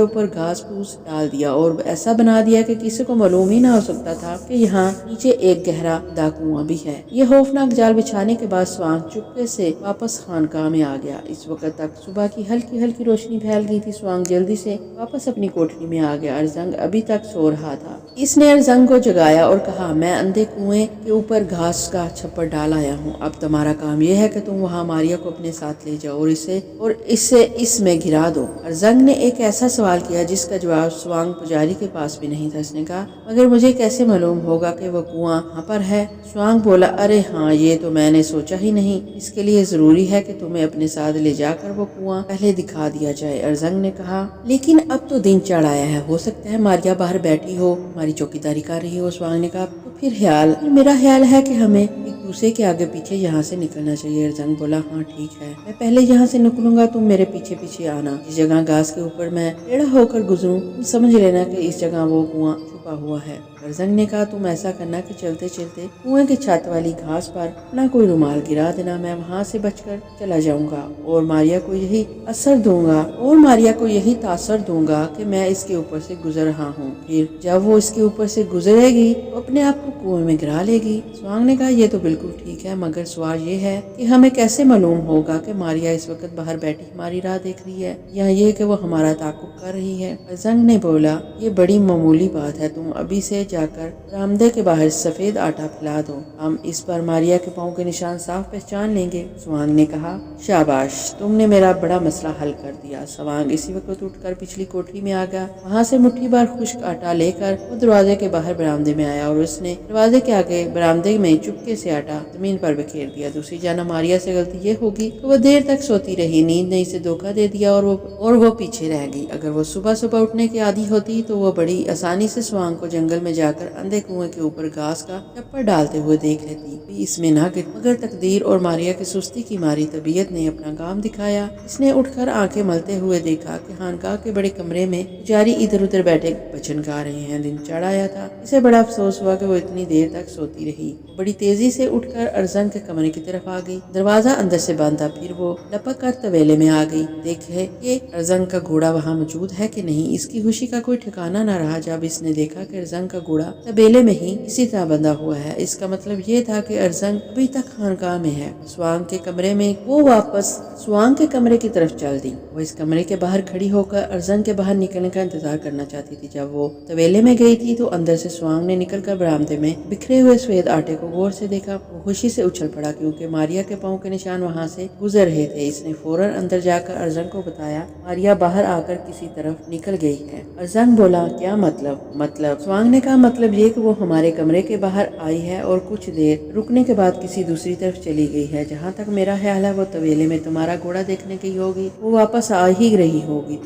[SPEAKER 2] ऊपर घास फूस डाल दिया और ऐसा बना दिया कि किसी को मालूम ही ना हो सकता था कि यहाँ नीचे एक गहरा कुआं भी है। ये खौफनाक जाल बिछाने के बाद स्वांग चुपके से वापस खानकाह में आ गया। इस वक्त तक सुबह की हल्की हल्की रोशनी फैल गई थी। स्वांग जल्दी से वापस अपनी कोठरी में आ गया। अरजंग अभी तक सो रहा था। इसने अरजंग को जगाया और कहा, मैं अंधे कुएं के ऊपर घास का छप्पर डाल आया हूँ। अब तुम्हारा काम यह है कि तुम वहाँ मारिया को अपने साथ ले जाओ और इसे इसमें गिरा दो। अरजंग ने एक ऐसा सवाल किया जिसका जवाब स्वांग पुजारी के पास भी नहीं था। उसने कहा, मगर मुझे कैसे मालूम होगा कि वो कुआं वहाँ पर है? स्वांग बोला, अरे हाँ, ये तो मैंने सोचा ही नहीं। इसके लिए जरूरी है कि तुम्हें अपने साथ ले जाकर वो कुआं पहले दिखा दिया जाए। अरजंग ने कहा, लेकिन अब तो दिन चढ़ आया है, हो सकता है मारिया बाहर बैठी हो, हमारी चौकीदारी कर रही हो। स्वांग ने कहा, तो फिर मेरा ख्याल है कि हमें एक दूसरे के आगे पीछे यहाँ से निकलना चाहिए। अरजंग बोला, हाँ ठीक है, मैं पहले यहाँ से निकलूंगा, तुम मेरे पीछे पीछे आना। जिस जगह घास के ऊपर मैं टेढ़ा होकर गुजरूं, तुम समझ लेना कि इस जगह वो कुआं छुपा हुआ है। अरजंग ने कहा, तुम ऐसा करना कि चलते चलते कुएं की छत वाली घास पर अपना कोई रुमाल गिरा देना, मैं वहाँ से बचकर चला जाऊंगा और मारिया को यही तासर दूंगा कि मैं इसके ऊपर से गुजर रहा हूँ। फिर जब वो इसके ऊपर से गुजरेगी तो अपने आप को कुएं में गिरा लेगी। स्वांग ने कहा, ये तो बिल्कुल ठीक है, मगर सवाल ये है कि हमें कैसे मालूम होगा कि मारिया इस वक्त बाहर बैठी हमारी राह देख रही है या ये कि वो हमारा ताक़ुब कर रही है? अरजंग ने बोला, ये बड़ी मामूली बात है, तुम अभी से जाकर बरामदे के बाहर सफेद आटा फैला दो, हम इस पर मारिया के पाँव के निशान साफ पहचान लेंगे। स्वांग ने कहा, शाबाश, तुमने मेरा बड़ा मसला हल कर दिया। स्वांग इसी वक्त उठकर पिछली कोठरी में आ गया। वहाँ से मुट्ठी भर खुश्क आटा लेकर वो दरवाजे के बाहर बरामदे में आया और उसने दरवाजे के आगे बरामदे में चुपके से आटा जमीन पर बिखेर दिया। दूसरी जाना मारिया से गलती ये होगी कि वो देर तक सोती रही, नींद ने इसे धोखा दे दिया और वो पीछे रह गई। अगर वो सुबह सुबह उठने की आदी होती तो वो बड़ी आसानी से स्वांग को जंगल में जाकर अंधे कुएं के ऊपर घास का छप्पर डालते हुए देख लेती, इसमें ना गिर। मगर तकदीर और मारिया की सुस्ती की मारी तबीयत ने अपना काम दिखाया। इसने उठकर आंखें मलते हुए देखा कि खानकाह के बड़े कमरे में पुजारी इधर उधर बैठे भजन गा रहे हैं। दिन चढ़ आया था। इसे बड़ा अफसोस हुआ कि वो इतनी देर तक सोती रही। बड़ी तेजी से उठकर अरजंग के कमरे की तरफ आ गई। दरवाजा अंदर से बंद था। फिर वो लपक कर तवेले में आ गई। देखे कि अरजंग का घोड़ा वहाँ मौजूद है कि नहीं। इसकी खुशी का कोई ठिकाना न रहा जब इसने देखा कि अरजंग का घोड़ा तबेले में ही इसी तरह बंधा हुआ है। इसका मतलब ये था कि अरजंग अभी तक खानकाह में है। स्वांग के कमरे में वो वापस स्वांग के कमरे की तरफ चल दी। वो इस कमरे के बाहर खड़ी होकर अरजंग के बाहर निकलने का इंतजार करना चाहती थी। जब वो तवेले में गई थी तो अंदर से स्वांग ने निकलकर बरामदे में बिखरे हुए सफेद आटे को गौर से देखा। वो खुशी से उछल पड़ा क्योंकि मारिया के पाँव के निशान वहाँ से गुजर रहे थे। इसने फौरन अंदर जाकर अरजंग को बताया, मारिया बाहर आकर किसी तरफ निकल गई है। अरजंग बोला, क्या मतलब? स्वांग ने कहा, मतलब ये कि वो हमारे कमरे के बाहर आई है और कुछ देर रुकने के बाद किसी दूसरी तरफ चली गई है। जहाँ तक मेरा ख्याल है वो तवेले में तुम्हारा घोड़ा देखने गई होगी, वो वापस आ ही रही होगी।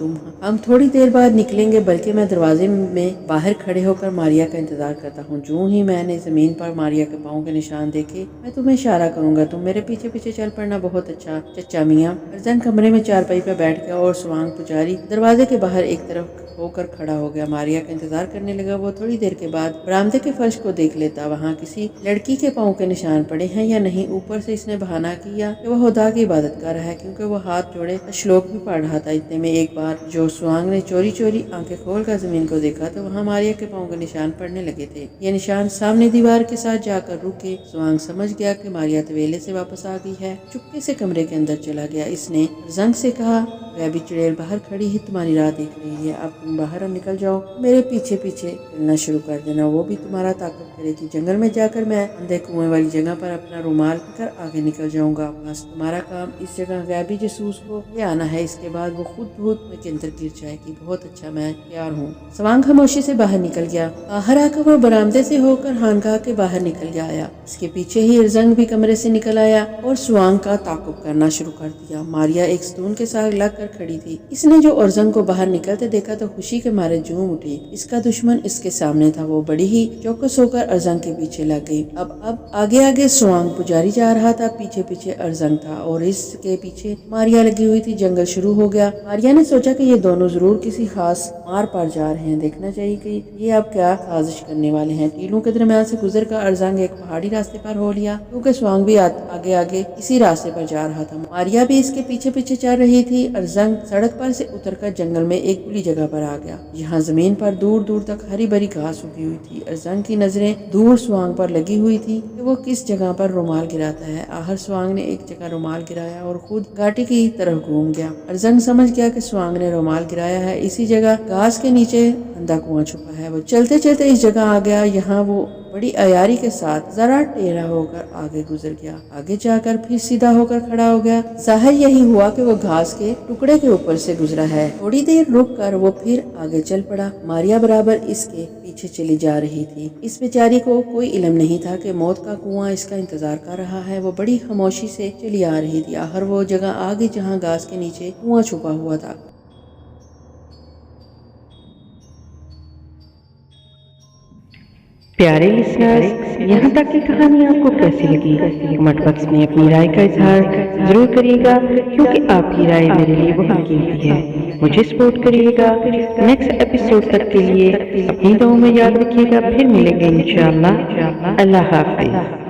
[SPEAKER 2] हम थोड़ी देर बाद निकलेंगे, बल्कि मैं दरवाजे में बाहर खड़े होकर मारिया का इंतजार करता हूँ। जो ही मैंने जमीन पर मारिया के पाँव के निशान देखे मैं तुम्हें इशारा करूंगा, तुम मेरे पीछे पीछे चल पड़ना। बहुत अच्छा चचा मियाँ। अरजंग कमरे में चारपाई पर बैठ गया और स्वांग पुजारी दरवाजे के बाहर एक तरफ होकर खड़ा हो गया। मारिया का इंतजार करने लगा। वो थोड़ी देर के बाद बरामदे के फर्श को देख लेता, वहाँ किसी लड़की के पाँव के निशान पड़े हैं या नहीं। ऊपर से इसने बहाना किया कि वह खुदा की इबादत कर रहा है क्योंकि वो हाथ जोड़े श्लोक भी पढ़ रहा था। इतने में एक बार जो स्वांग ने चोरी चोरी आंखें खोलकर जमीन को देखा तो वहाँ मारिया के पाँव के निशान पड़ने लगे थे। ये निशान सामने दीवार के साथ जाकर रुके। स्वांग समझ गया कि मारिया तवेले से वापस आ गई है। चुपके से कमरे के अंदर चला गया। इसने अरजंग से कहा, रैबी चुड़ैल बाहर खड़ी है, तुम्हारी राह देख रही है। अब तुम बाहर निकल जाओ, मेरे पीछे पीछे चलना शुरू कर देना, वो भी तुम्हारा ताकत करेगी। जंगल में जाकर मैं अंधे कुएं वाली जगह पर अपना रुमाल कर आगे निकल जाऊंगा। बस तुम्हारा काम इस जगह गैबी जसूस को ले आना है। इसके बाद वो खुद भूत में के अंदर गिर जाएगी। बहुत अच्छा, मैं तैयार हूँ। स्वांग खामोशी से बाहर निकल गया। बाहर आकर वो बरामदे से होकर खानकाह के बाहर निकल गया आया। इसके पीछे ही अरजंग भी कमरे से निकल आया और स्वांग का ताकुब करना शुरू कर दिया। मारिया एक सतून के साथ लग खड़ी थी। इसने जो अरजंग को बाहर निकलते देखा तो خوشی کے مارے جھوم اٹھی۔ اس کا دشمن اس کے سامنے تھا۔ وہ بڑی ہی چوکس ہو کر ارزنگ کے پیچھے لگ گئی۔ اب آگے آگے سوانگ پجاری جا رہا تھا، پیچھے پیچھے ارزنگ تھا اور اس کے پیچھے ماریا لگی ہوئی تھی۔ جنگل شروع ہو گیا۔ ماریا نے سوچا کہ یہ دونوں ضرور کسی خاص مار پر جا رہے ہیں، دیکھنا چاہیے کہ یہ اب کیا سازش کرنے والے ہیں۔ ٹیلوں کے درمیان سے گزر کر ارزنگ ایک پہاڑی راستے پر ہو لیا، کیونکہ سوانگ بھی آگے آگے اسی راستے پر جا رہا تھا۔ ماریا بھی اس کے پیچھے پیچھے چل رہی تھی۔ ارزنگ سڑک پر سے اتر کر جنگل میں ایک کھلی جگہ پر آ گیا، جہاں زمین پر دور دور تک ہری بھری گھاس اگی ہوئی تھی۔ ارزنگ کی نظریں دور سوانگ پر لگی ہوئی تھی کہ وہ کس جگہ پر رومال گراتا ہے۔ آخر سوانگ نے ایک جگہ رومال گرایا اور خود گھاٹی کی طرف گھوم گیا۔ ارزنگ سمجھ گیا کہ سوانگ نے رومال گرایا ہے، اسی جگہ گھاس کے نیچے اندھا کنواں چھپا ہے۔ وہ چلتے چلتے اس جگہ آ گیا، یہاں وہ بڑی عیاری کے ساتھ ذرا ٹیڑھا ہو کر آگے گزر گیا۔ آگے جا کر پھر سیدھا ہو کر کھڑا ہو گیا۔ ظاہر یہی ہوا کہ وہ گھاس کے ٹکڑے کے اوپر سے گزرا ہے۔ تھوڑی دیر رک کر وہ پھر آگے چل پڑا۔ ماریا برابر اس کے پیچھے چلی جا رہی تھی۔ اس بیچاری کو کوئی علم نہیں تھا کہ موت کا کنواں اس کا انتظار کر رہا ہے۔ وہ بڑی خاموشی سے چلی آ رہی تھی۔ آخر وہ جگہ آ گئی جہاں گھاس کے نیچے کنواں چھپا ہوا تھا۔
[SPEAKER 1] پیارے لسنرز، یہاں تک کی کہانی آپ کو کیسی لگی؟ کمنٹ باکس میں اپنی رائے کا اظہار ضرور کریے گا، کیونکہ آپ کی رائے میرے لیے بہت قیمتی ہے۔ مجھے سپورٹ کریے گا۔ نیکسٹ ایپیسوڈ تک کے لیے اپنی دعاؤں میں یاد رکھیے گا۔ پھر ملیں گے انشاءاللہ۔ اللہ حافظ۔